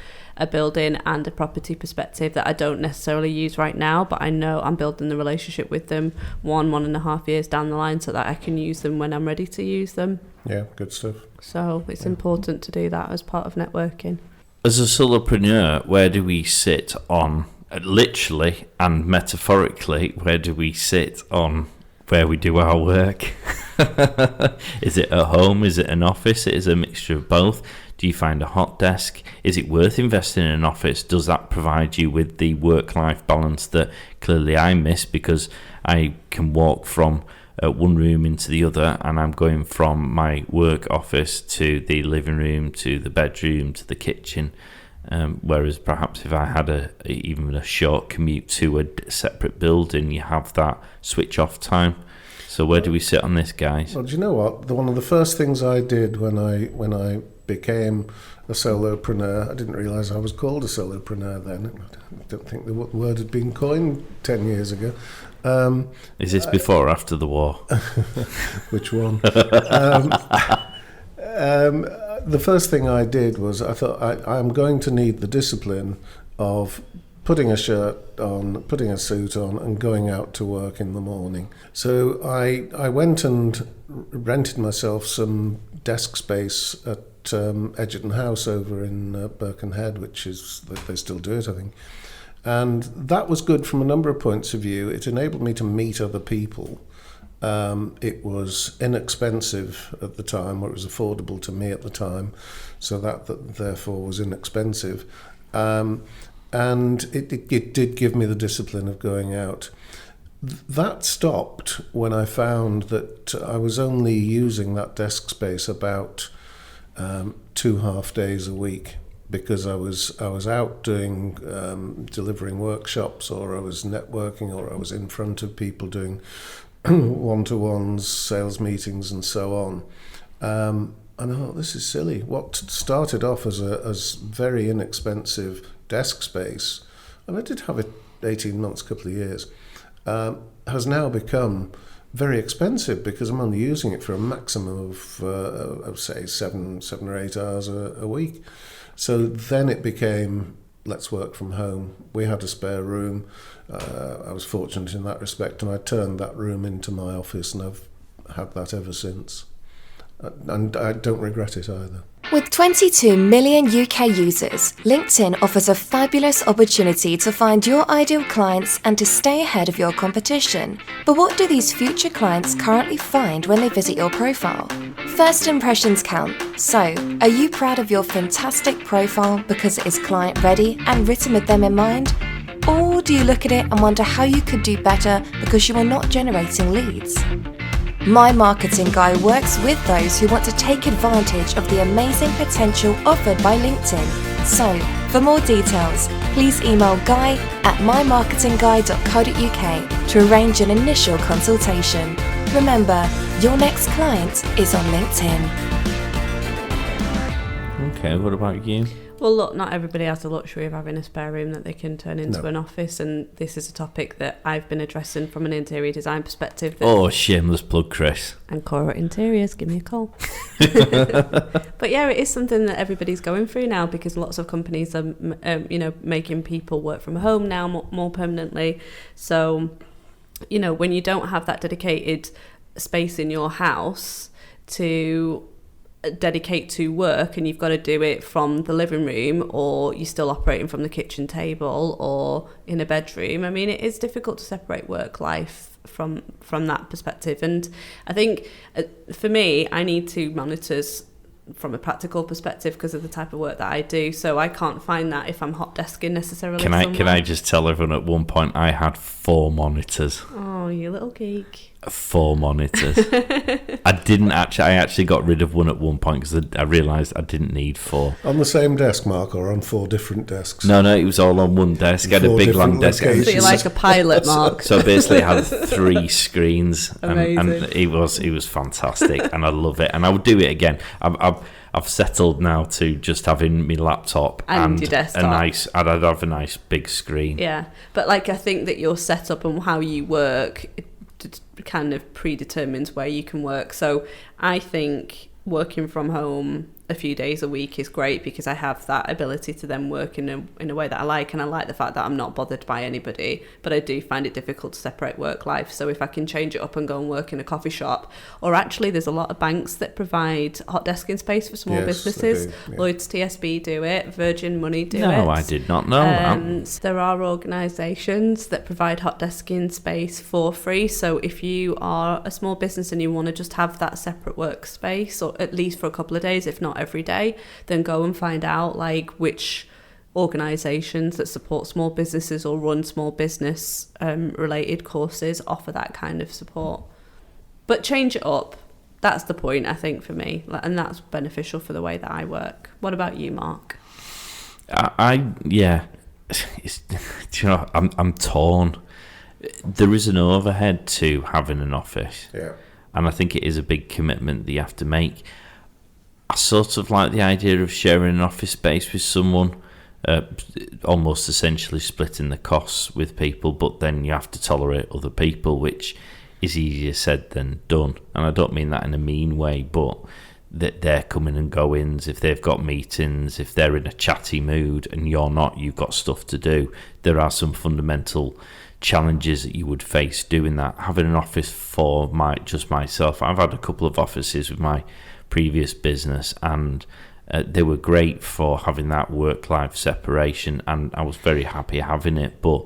building and a property perspective that I don't necessarily use right now, but I know I'm building the relationship with them 1.5 years down the line, so that I can use them when I'm ready to use them. Yeah, good stuff. So it's important to do that as part of networking. As a solopreneur, where do we sit on, literally and metaphorically, where do we sit on where we do our work? Is it at home? Is it an office? Is it a mixture of both? Do you find a hot desk? Is it worth investing in an office? Does that provide you with the work-life balance that clearly I miss, because I can walk from one room into the other, and I'm going from my work office to the living room, to the bedroom, to the kitchen. Whereas perhaps if I had even a short commute to a separate building, you have that switch off time. So where do we sit on this, guys? Well, do you know what? One of the first things I did when I became a solopreneur, I didn't realise I was called a solopreneur then. I don't think the word had been coined 10 years ago. Is this before or after the war? Which one? The first thing I did was I thought I'm going to need the discipline of putting a shirt on, putting a suit on, and going out to work in the morning. So I went and rented myself some desk space at Edgerton House over in Birkenhead, which is, they still do it, I think. And that was good from a number of points of view. It enabled me to meet other people. It was inexpensive at the time, or it was affordable to me at the time, so that therefore was inexpensive. And it did give me the discipline of going out. That stopped when I found that I was only using that desk space about 2 half days a week, because I was out doing delivering workshops, or I was networking, or I was in front of people doing one-to-ones, sales meetings, and so on. And I thought, this is silly. What started off as very inexpensive desk space, and I did have it 18 months, couple of years, has now become very expensive, because I'm only using it for a maximum of say 7 or 8 hours a week. So then it became, let's work from home. We had a spare room. I was fortunate in that respect, and I turned that room into my office, and I've had that ever since. And I don't regret it either. With 22 million UK users, LinkedIn offers a fabulous opportunity to find your ideal clients and to stay ahead of your competition. But what do these future clients currently find when they visit your profile? First impressions count. So, are you proud of your fantastic profile because it is client ready and written with them in mind? Or do you look at it and wonder how you could do better because you are not generating leads? My Marketing Guy works with those who want to take advantage of the amazing potential offered by LinkedIn. So, for more details, please email guy@mymarketingguy.co.uk to arrange an initial consultation. Remember, your next client is on LinkedIn. Okay, what about you? Well, look, not everybody has the luxury of having a spare room that they can turn into an office, and this is a topic that I've been addressing from an interior design perspective. Oh, shameless plug, Chris. And Cora Interiors, give me a call. But yeah, it is something that everybody's going through now, because lots of companies are, making people work from home now more permanently. So, when you don't have that dedicated space in your house to dedicate to work, and you've got to do it from the living room, or you're still operating from the kitchen table or in a bedroom, I mean, it is difficult to separate work life from that perspective. And I think for me, I need 2 monitors from a practical perspective because of the type of work that I do, so I can't find that if I'm hot desking necessarily. Can I just tell everyone, at one point I had 4 monitors. Oh, you little geek. 4 monitors. I actually got rid of one at one point because I realised I didn't need 4. On the same desk, Mark, or on 4 different desks? No, it was all on one desk. I had a big long desk. So you're like a pilot, Mark. So basically I had 3 screens, and it was fantastic, and I love it, and I would do it again. I've settled now to just having my laptop and your desktop. I'd have a nice big screen. Yeah, but I think that your setup and how you work kind of predetermines where you can work. So I think working from home a few days a week is great, because I have that ability to then work in a way that I like, and I like the fact that I'm not bothered by anybody, but I do find it difficult to separate work life. So if I can change it up and go and work in a coffee shop, or actually there's a lot of banks that provide hot desking space for small businesses. Yeah. Lloyds TSB do it, Virgin Money do it. No, I did not know that. So there are organisations that provide hot desking space for free. So if you are a small business and you want to just have that separate workspace, or at least for a couple of days, if not every day, then go and find out which organisations that support small businesses or run small business related courses offer that kind of support. But change it up. That's the point, I think, for me, and that's beneficial for the way that I work. What about you, Mark? I'm torn. There is an overhead to having an office, and I think it is a big commitment that you have to make. I sort of like the idea of sharing an office space with someone, almost essentially splitting the costs with people, but then you have to tolerate other people, which is easier said than done. And I don't mean that in a mean way, but that they're coming and goings, if they've got meetings, if they're in a chatty mood and you're not, you've got stuff to do. There are some fundamental challenges that you would face doing that. Having an office for just myself, I've had a couple of offices with my previous business, and they were great for having that work-life separation, and I was very happy having it. But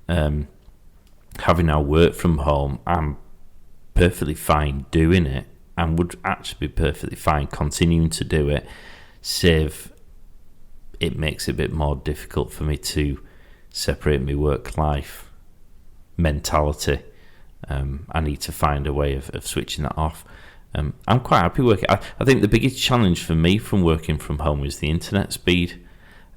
having our work from home, I'm perfectly fine doing it, and would actually be perfectly fine continuing to do it, save it makes it a bit more difficult for me to separate my work-life mentality. I need to find a way of switching that off. I'm quite happy working. I think the biggest challenge for me from working from home is the internet speed.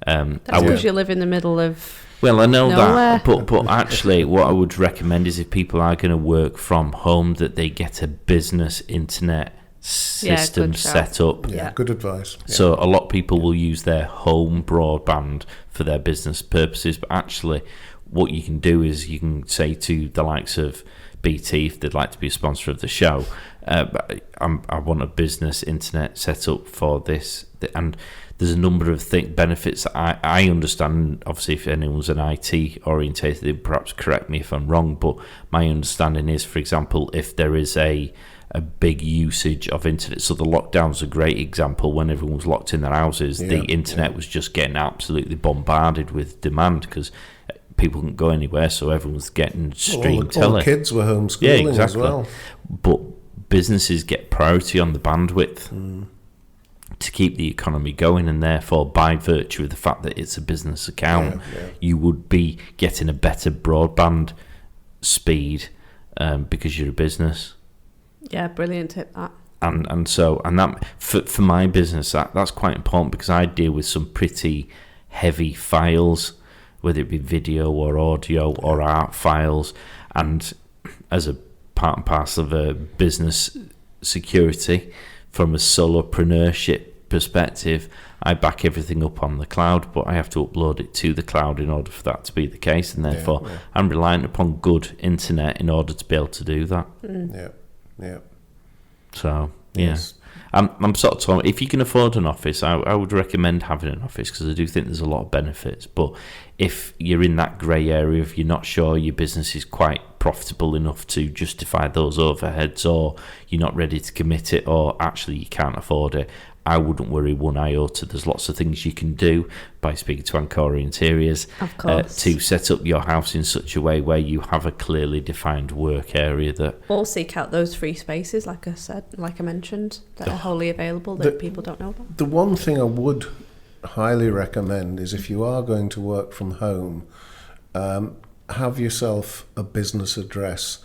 That's because you live in the middle of Well, I know nowhere. that, but actually what I would recommend is if people are going to work from home, that they get a business internet system set up. Yeah, good advice. Yeah. So a lot of people will use their home broadband for their business purposes, but actually what you can do is you can say to the likes of BT, if they'd like to be a sponsor of the show, I want a business internet set up for this, and there's a number of benefits that I understand. Obviously, if anyone's an IT orientated, they perhaps correct me if I'm wrong, but my understanding is, for example, if there is a big usage of internet, so the lockdown's a great example. When everyone was locked in their houses, the internet was just getting absolutely bombarded with demand because people couldn't go anywhere, so everyone's getting streamed telly. All the kids were homeschooling as well. But businesses get priority on the bandwidth. to keep the economy going, and therefore by virtue of the fact that it's a business account, you would be getting a better broadband speed because you're a business. Yeah, brilliant tip that. And that for my business, that's quite important, because I deal with some pretty heavy files, whether it be video or audio or art files, and as a part and parcel of a business security, from a solopreneurship perspective, I back everything up on the cloud, but I have to upload it to the cloud in order for that to be the case, and therefore I'm reliant upon good internet in order to be able to do that. So Yes. I'm sort of torn. If you can afford an office, I would recommend having an office, because I do think there's a lot of benefits. But if you're in that grey area, if you're not sure your business is quite profitable enough to justify those overheads, or you're not ready to commit it, or actually you can't afford it, I wouldn't worry one iota. There's lots of things you can do by speaking to Ancora Interiors to set up your house in such a way where you have a clearly defined work area that... Or seek out those free spaces, like I mentioned, that are wholly available that people don't know about. The one thing I would highly recommend is, if you are going to work from home, have yourself a business address.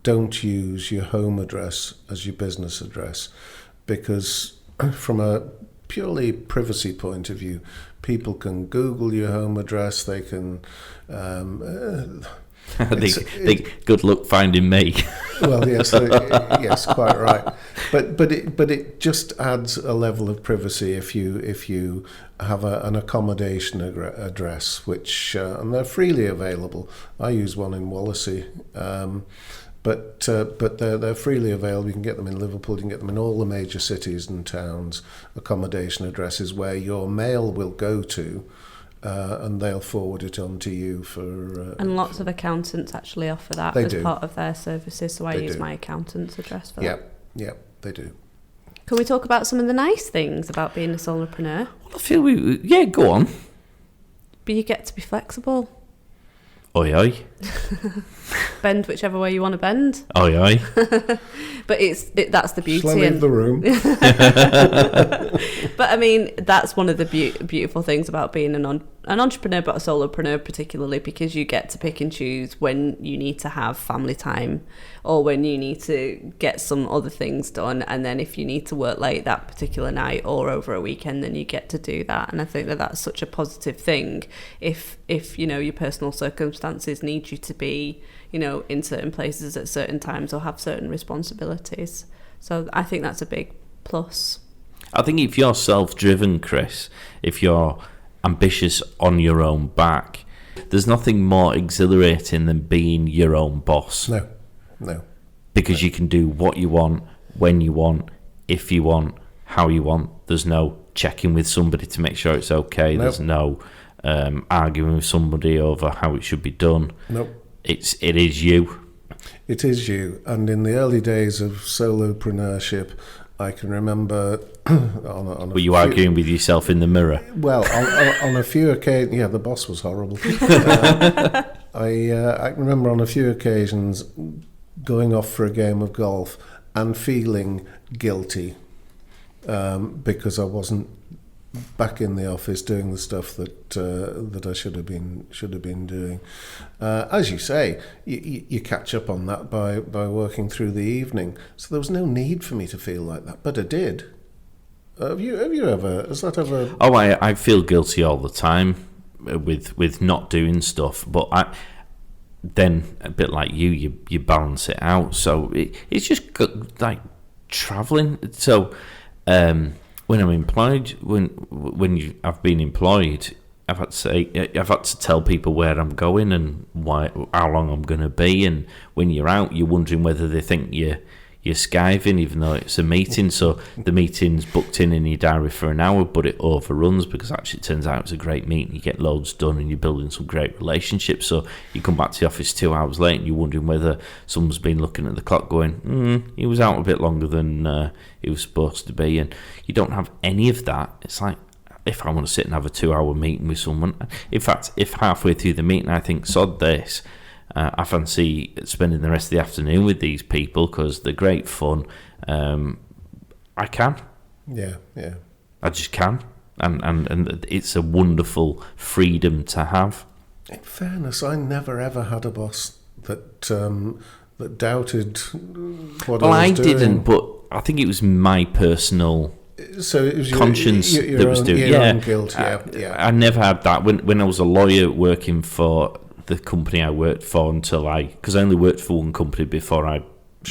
Don't use your home address as your business address, because from a purely privacy point of view, people can Google your home address. They can think good luck finding me. Well, yes, yes, quite right. But it just adds a level of privacy if you have an accommodation address, which and they're freely available. I use one in Wallasey. But they're freely available. You can get them in Liverpool. You can get them in all the major cities and towns. Accommodation addresses where your mail will go to, and they'll forward it on to you for. And lots of accountants actually offer that as part of their services. So I use my accountant's address for that. Yeah, they do. Can we talk about some of the nice things about being a solopreneur? Well, I feel go on. But you get to be flexible. Oi, oi. Bend whichever way you want to bend. Oi, oi. But that's the beauty. Shall I leave the room? But I mean, that's one of the beautiful things about being an entrepreneur, but a solopreneur particularly, because you get to pick and choose when you need to have family time, or when you need to get some other things done. And then if you need to work late that particular night or over a weekend, then you get to do that. And I think that that's such a positive thing. If your personal circumstances need you to be, in certain places at certain times, or have certain responsibilities. So I think that's a big plus. I think if you're self-driven, Chris, if you're ambitious on your own back, there's nothing more exhilarating than being your own boss. No. Because you can do what you want, when you want, if you want, how you want. There's no checking with somebody to make sure it's okay. Nope. There's no arguing with somebody over how it should be done. Nope. It is you. It is you. And in the early days of solopreneurship, I can remember were you arguing with yourself in the mirror? Well, on a few occasions, the boss was horrible. I can remember on a few occasions going off for a game of golf and feeling guilty because I wasn't back in the office doing the stuff that I should have been doing. As you say, you catch up on that by working through the evening. So there was no need for me to feel like that, but I did. Have you ever? Has that ever? Oh, I feel guilty all the time with not doing stuff, but then a bit like you balance it out. So it's just like traveling. So. When I'm employed, I've been employed, I've had to tell people where I'm going and how long I'm going to be. And when you're out, you're wondering whether they think you're skiving, even though it's a meeting. So the meeting's booked in your diary for an hour, but it overruns because actually it turns out it's a great meeting. You get loads done and you're building some great relationships. So you come back to the office 2 hours late and you're wondering whether someone's been looking at the clock going, he was out a bit longer than he was supposed to be. And you don't have any of that. It's like, if I want to sit and have a 2-hour meeting with someone, in fact, if halfway through the meeting I think, sod this, I fancy spending the rest of the afternoon with these people because they're great fun. I can. Yeah. I just can, and it's a wonderful freedom to have. In fairness, I never ever had a boss that doubted what I was doing. I didn't, but I think it was my personal So it was conscience your that was own, doing. your own guilt. I never had that when I was a lawyer working for the company I worked for because I only worked for one company before I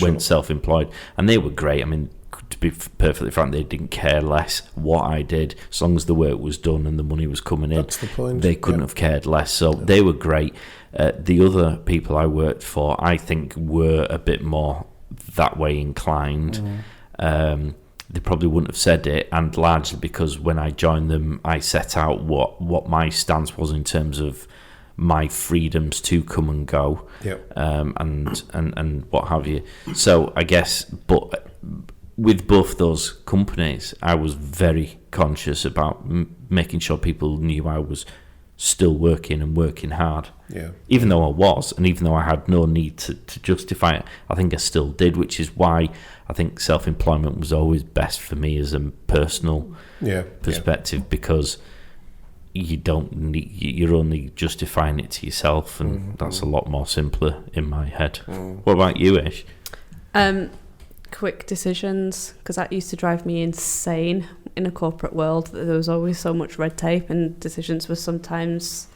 went self-employed, and they were great. I mean, to be perfectly frank, they didn't care less what I did as long as the work was done and the money was coming in. That's the point. They couldn't have cared less, so they were great. The other people I worked for, I think, were a bit more that way inclined. They probably wouldn't have said it, and largely because when I joined them, I set out what my stance was in terms of my freedoms to come and go, and what have you. So I guess, but with both those companies, I was very conscious about making sure people knew I was still working and working hard. Even though I was, and even though I had no need to justify it, I think I still did, which is why I think self-employment was always best for me as a personal perspective, because you don't need, you're only justifying it to yourself, and that's a lot more simpler in my head. What about you, Ish? Quick decisions, because that used to drive me insane in a corporate world. There was always so much red tape, and decisions were sometimes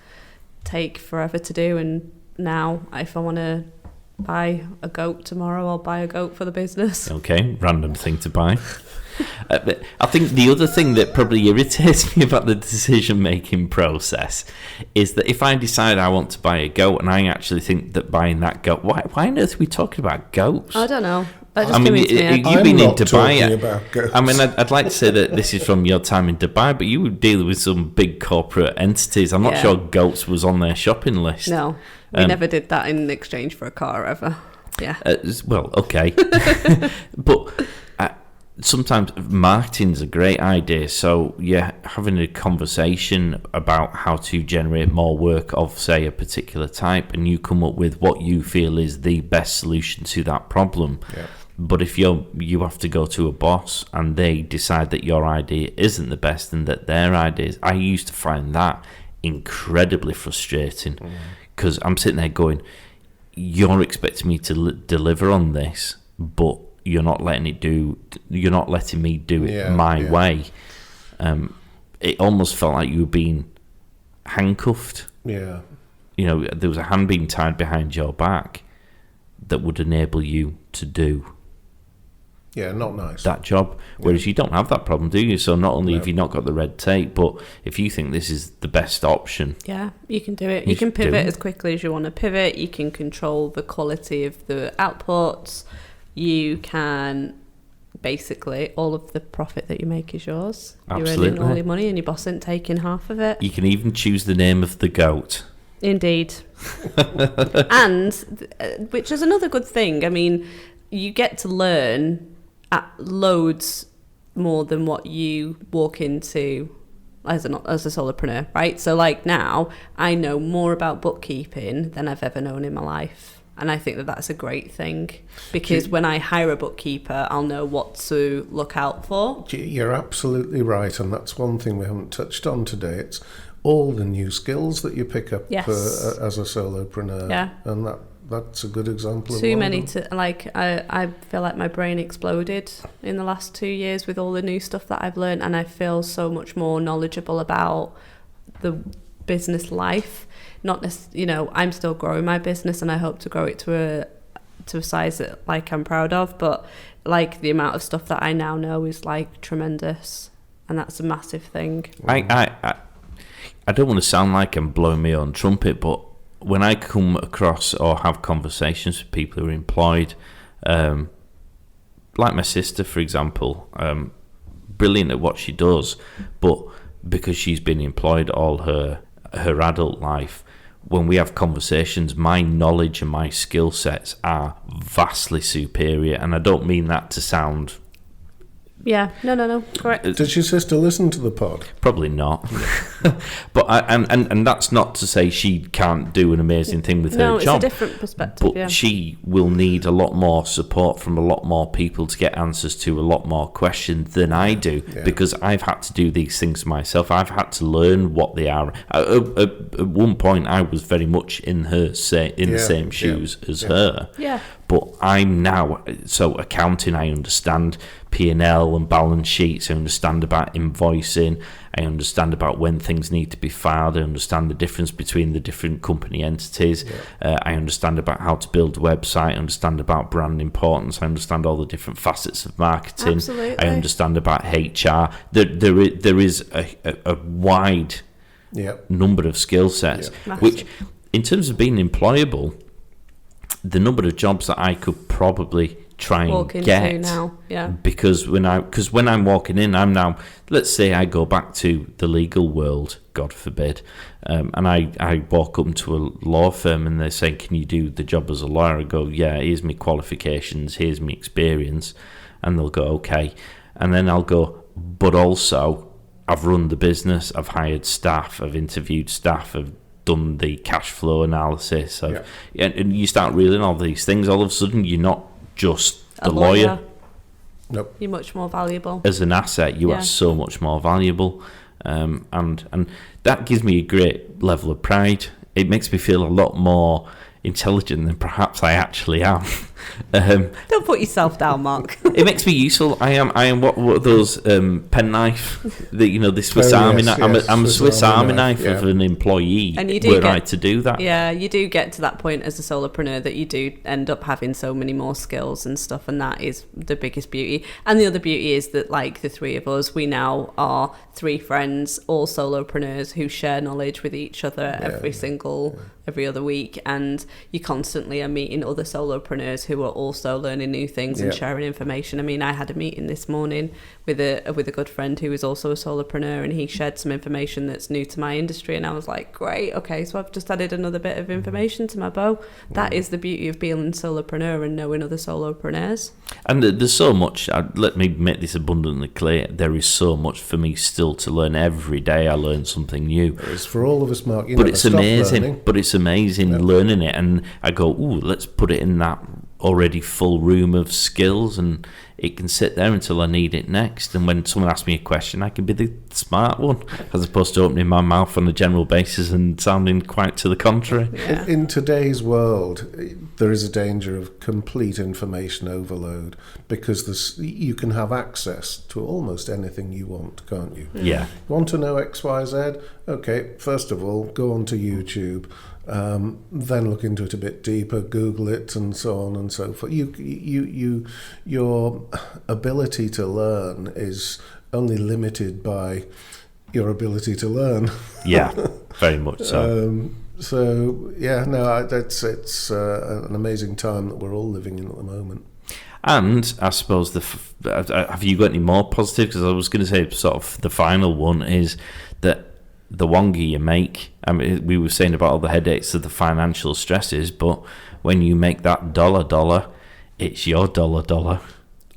take forever to do. And now, if I want to buy a goat tomorrow, I'll buy a goat for the business. Okay, random thing to buy. But I think the other thing that probably irritates me about the decision-making process is that if I decide I want to buy a goat, and I actually think that buying that goat, why on earth are we talking about goats? I don't know. That just I mean, came into me. you've been in not Dubai. talking about goats. I mean, I'd like to say that this is from your time in Dubai, but you were dealing with some big corporate entities. I'm not sure goats was on their shopping list. No, we never did that in exchange for a car ever. Yeah. Well, okay. But sometimes marketing's a great idea. So, having a conversation about how to generate more work of, say, a particular type, and you come up with what you feel is the best solution to that problem. But if you have to go to a boss and they decide that your idea isn't the best and that their idea is, I used to find that incredibly frustrating, because I'm sitting there going, you're expecting me to deliver on this, but you're not letting me do it my way. It almost felt like you were being handcuffed. There was a hand being tied behind your back that would enable you to do not nice. that job. Whereas you don't have that problem, do you? So not only have you not got the red tape, but if you think this is the best option, you can do it. You can pivot as quickly as you want to pivot. You can control the quality of the outputs. You can basically, all of the profit that you make is yours. Absolutely. You're earning all your money, and your boss isn't taking half of it. You can even choose the name of the goat. Indeed. And which is another good thing. I mean, you get to learn at loads more than what you walk into as a solopreneur, right? So like now, I know more about bookkeeping than I've ever known in my life. And I think that that's a great thing, because when I hire a bookkeeper, I'll know what to look out for. You're absolutely right, and that's one thing we haven't touched on today. It's all the new skills that you pick up as a solopreneur, and that's a good example of too many to like. I feel like my brain exploded in the last 2 years with all the new stuff that I've learned, and I feel so much more knowledgeable about the business life. Not necessarily, I'm still growing my business, and I hope to grow it to a size that like I'm proud of, but like the amount of stuff that I now know is like tremendous, and that's a massive thing. I don't want to sound like I'm blowing my own trumpet, but when I come across or have conversations with people who are employed, like my sister, for example, brilliant at what she does, but because she's been employed all her adult life, when we have conversations, my knowledge and my skill sets are vastly superior. And I don't mean that to sound Yeah, no, correct. Did your sister listen to the pod? Probably not. But and that's not to say she can't do an amazing thing with her job. No, it's a different perspective, But she will need a lot more support from a lot more people to get answers to a lot more questions than I do, because I've had to do these things myself. I've had to learn what they are. At one point, I was very much in the same shoes as her. Yeah. But I'm now, so accounting, I understand P&L and balance sheets, I understand about invoicing, I understand about when things need to be filed, I understand the difference between the different company entities, I understand about how to build a website, I understand about brand importance, I understand all the different facets of marketing. Absolutely. I understand about HR. There is a wide number of skill sets, which in terms of being employable, the number of jobs that I could probably try and get now, because when I'm walking in, I'm now, let's say I go back to the legal world, God forbid, and I walk up to a law firm and they're saying, can you do the job as a lawyer? I go, yeah, here's my qualifications, here's my experience, and they'll go, okay, and then I'll go, but also I've run the business, I've hired staff, I've interviewed staff, I've done the cash flow analysis, and you start reeling all these things. All of a sudden, you're not just the lawyer. Nope. You're much more valuable. As an asset, you are so much more valuable, and that gives me a great level of pride. It makes me feel a lot more intelligent than perhaps I actually am. Don't put yourself down, Mark. It makes me useful. I am what are those penknife? The Swiss Army knife. I'm a Swiss Army knife of an employee. And you do I to do that. Yeah, you do get to that point as a solopreneur that you do end up having so many more skills and stuff, and that is the biggest beauty. And the other beauty is that, like the three of us, we now are three friends, all solopreneurs who share knowledge with each other every other week, and you constantly are meeting other solopreneurs who are also learning new things and sharing information. I mean, I had a meeting this morning with a good friend who is also a solopreneur, and he shared some information that's new to my industry, and I was like, great, okay, so I've just added another bit of information to my bow. That is the beauty of being a solopreneur and knowing other solopreneurs. And there's so much, let me make this abundantly clear, there is so much for me still to learn. Every day I learn something new. It's for all of us, Mark. But it's amazing. But it's amazing learning it, and I go, ooh, let's put it in that already full room of skills, and it can sit there until I need it next. And when someone asks me a question, I can be the smart one, as opposed to opening my mouth on a general basis and sounding quite to the contrary. Yeah. In today's world, there is a danger of complete information overload, because you can have access to almost anything you want, can't you? Yeah. Want to know X, Y, Z? Okay, first of all, go onto YouTube. Then look into it a bit deeper, Google it, and so on and so forth. Your ability to learn is only limited by your ability to learn. Yeah, very much so. It's an amazing time that we're all living in at the moment. And I suppose have you got any more positive? Because I was going to say sort of the final one is that the longer you make, I mean, we were saying about all the headaches of the financial stresses, but when you make that dollar, it's your dollar.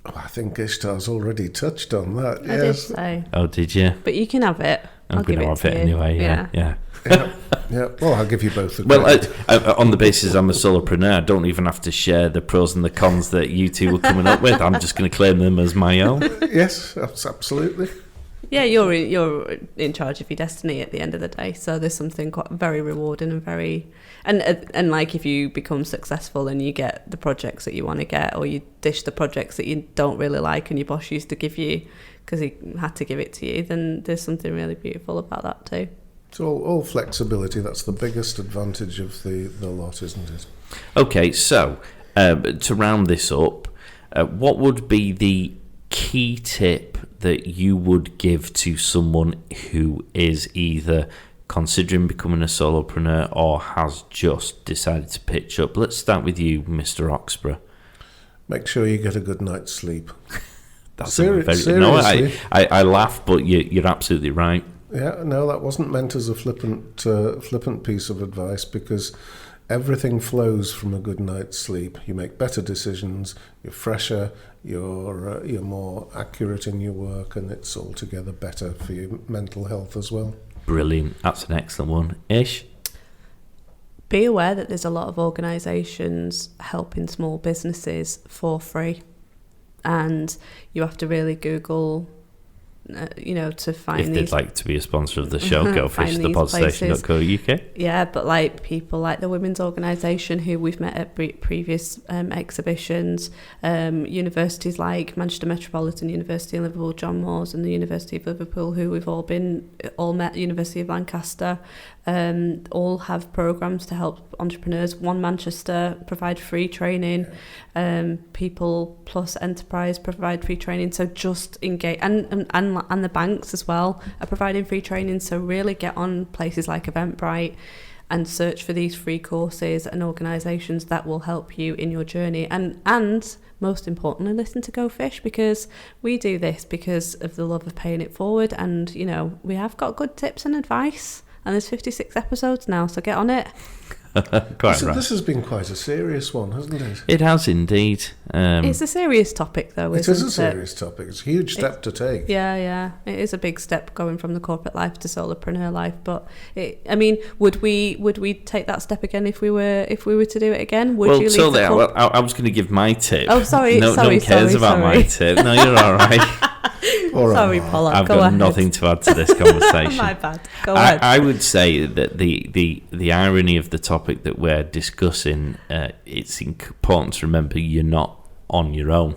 Oh, I think Ishtar's already touched on that. I did say. Oh, did you? But you can have it. I'm going to have it anyway. Yeah. Well, I'll give you both. On the basis I'm a solopreneur, I don't even have to share the pros and the cons that you two were coming up with. I'm just going to claim them as my own. Yes, absolutely. Yeah, you're in charge of your destiny at the end of the day. So there's something quite very rewarding and very and like if you become successful and you get the projects that you want to get, or you dish the projects that you don't really like and your boss used to give you because he had to give it to you, then there's something really beautiful about that too. It's all flexibility. That's the biggest advantage of the lot, isn't it? Okay, so to round this up, what would be the key tip that you would give to someone who is either considering becoming a solopreneur or has just decided to pitch up? Let's start with you, Mr. Oxborough. Make sure you get a good night's sleep. That's seriously. No, I laugh, but you're absolutely right. Yeah, no, that wasn't meant as a flippant piece of advice, because everything flows from a good night's sleep. You make better decisions, you're fresher, you're more accurate in your work, and it's altogether better for your mental health as well. Brilliant. That's an excellent one. Ish? Be aware that there's a lot of organisations helping small businesses for free, and you have to really Google, to find if they'd these. like to be a sponsor of the show, go fish thepodstation.co.uk. Yeah, but like people like the women's organisation who we've met at previous exhibitions, universities like Manchester Metropolitan University in Liverpool, John Moores, and the University of Liverpool, who we've all met, University of Lancaster, all have programmes to help entrepreneurs. One Manchester provide free training, People Plus Enterprise provide free training, so just engage, and the banks as well are providing free training, so really get on places like Eventbrite and search for these free courses and organisations that will help you in your journey, and most importantly, listen to Go Fish, because we do this because of the love of paying it forward, and we have got good tips and advice, and there's 56 episodes now, so get on it. This has been quite a serious one, hasn't it? It has indeed. It's a serious topic, though, isn't it? It is a serious topic. It's a huge step to take. Yeah. It is a big step going from the corporate life to solopreneur life. But would we take that step again if we were to do it again? I was going to give my tip. Oh, sorry. No one cares about my tip. No, you're all right. Sorry, Paula. I've got nothing to add to this conversation. My bad. Go ahead. I would say that the irony of the topic that we're discussing, it's important to remember you're not on your own.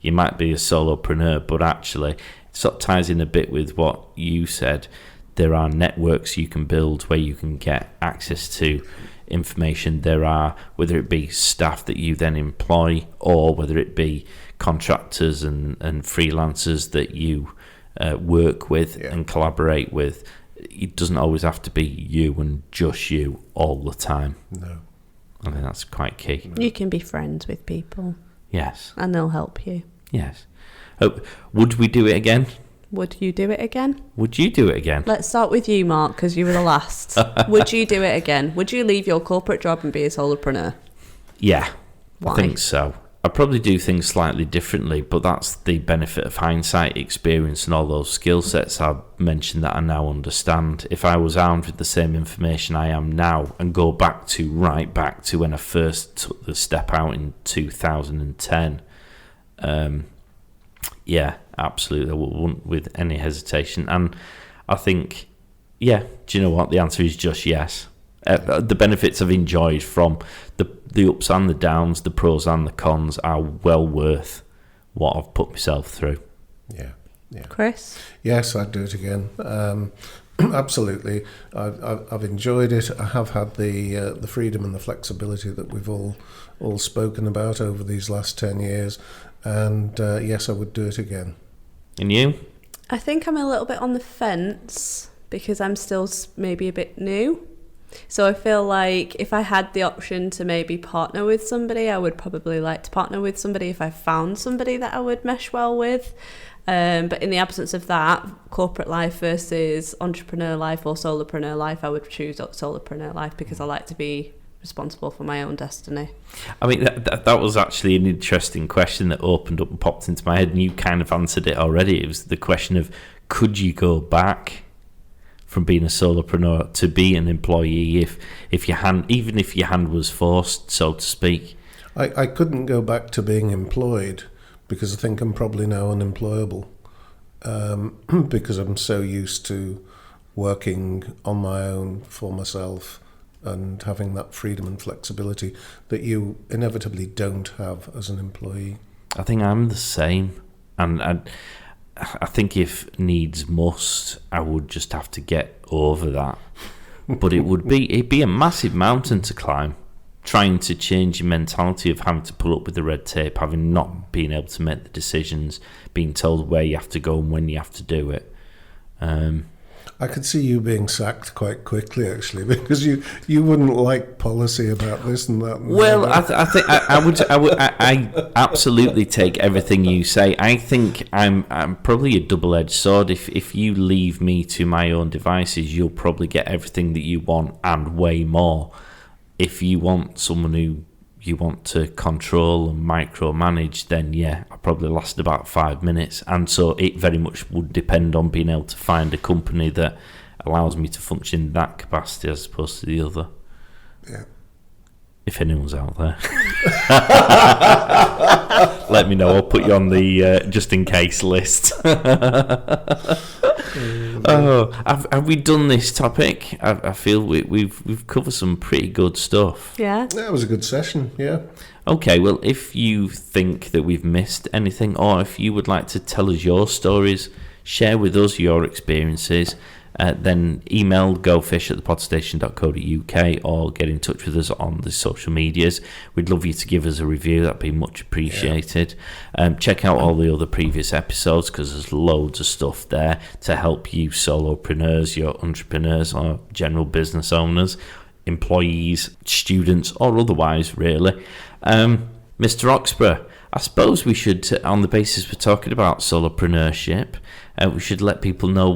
You might be a solopreneur, but actually it sort of ties in a bit with what you said. There are networks you can build where you can get access to information. There are, whether it be staff that you then employ, or whether it be contractors and freelancers that you work with and collaborate with. It doesn't always have to be you and just you all the time. No. I think that's quite key. You can be friends with people. Yes. And they'll help you. Yes. Would we do it again? Would you do it again? Would you do it again? Let's start with you, Mark, because you were the last. Would you do it again? Would you leave your corporate job and be a solopreneur? Yeah. Why? I think so. I probably do things slightly differently, but that's the benefit of hindsight, experience, and all those skill sets I've mentioned that I now understand. If I was armed with the same information I am now and go right back to when I first took the step out in 2010, yeah, absolutely, I wouldn't with any hesitation. And I think, do you know what? The answer is just yes. The benefits I've enjoyed from the ups and the downs, the pros and the cons, are well worth what I've put myself through. Yeah. Chris? Yes, I'd do it again. Absolutely. I've enjoyed it. I have had the freedom and the flexibility that we've all spoken about over these last 10 years. And yes, I would do it again. And you? I think I'm a little bit on the fence because I'm still maybe a bit new. So I feel like if I had the option to maybe partner with somebody, I would probably like to partner with somebody if I found somebody that I would mesh well with. But in the absence of that, corporate life versus entrepreneur life or solopreneur life, I would choose solopreneur life because I like to be responsible for my own destiny. I mean, that was actually an interesting question that opened up and popped into my head, and you kind of answered it already. It was the question of, could you go back from being a solopreneur to be an employee if your hand was forced, so to speak? I couldn't go back to being employed because I think I'm probably now unemployable because I'm so used to working on my own for myself and having that freedom and flexibility that you inevitably don't have as an employee. I think I'm the same, and I think if needs must, I would just have to get over that. But it'd be a massive mountain to climb, trying to change your mentality of having to pull up with the red tape, having not been able to make the decisions, being told where you have to go and when you have to do it. I could see you being sacked quite quickly, actually, because you wouldn't like policy about this and that. Well, I think I absolutely take everything you say. I think I'm probably a double-edged sword. If you leave me to my own devices, you'll probably get everything that you want and way more. if you want someone who you want to control and micromanage, then yeah, I probably last about 5 minutes. And so it very much would depend on being able to find a company that allows me to function in that capacity as opposed to the other. Yeah. If anyone's out there, let me know. I'll put you on the just in case list. Have we done this topic? I feel we've covered some pretty good stuff. Yeah. That was a good session, yeah. Okay, well, if you think that we've missed anything, or if you would like to tell us your stories, share with us your experiences, then email gofish@thepodstation.co.uk or get in touch with us on the social medias. We'd love you to give us a review. That'd be much appreciated. Check out all the other previous episodes because there's loads of stuff there to help you solopreneurs, your entrepreneurs or general business owners, employees, students or otherwise really. Mr. Oxborough, I suppose we should, on the basis we're talking about solopreneurship, we should let people know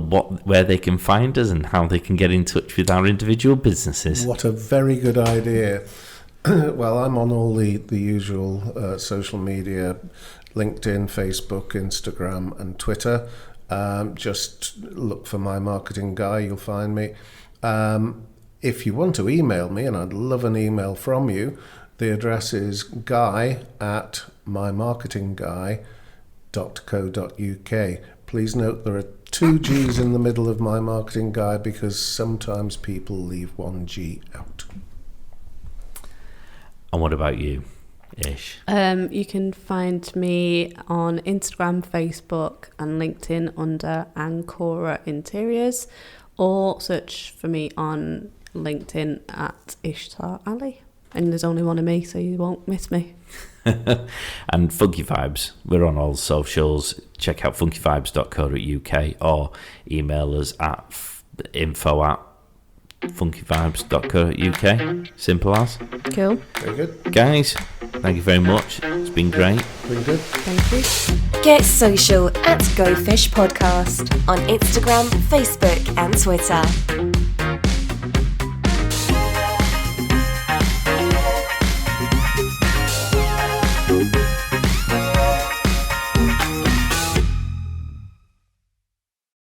where they can find us and how they can get in touch with our individual businesses. What a very good idea. Well, I'm on all the usual social media, LinkedIn, Facebook, Instagram and Twitter. Just look for My Marketing Guy, you'll find me. If you want to email me, and I'd love an email from you, the address is guy@mymarketingguy.co.uk. Please note there are 2 G's in the middle of My Marketing Guy because sometimes people leave 1 G out. And what about you, Ish? You can find me on Instagram, Facebook and LinkedIn under Ancora Interiors, or search for me on LinkedIn at Ishtar Ali. And there's only one of me, so you won't miss me. And Funky Vibes, we're on all socials. Check out funkyvibes.co.uk or email us at info@funkyvibes.co.uk. Simple as. Cool. Very good. Guys, thank you very much. It's been great. Very good. Thank you. Get social at Go Fish Podcast on Instagram, Facebook, and Twitter.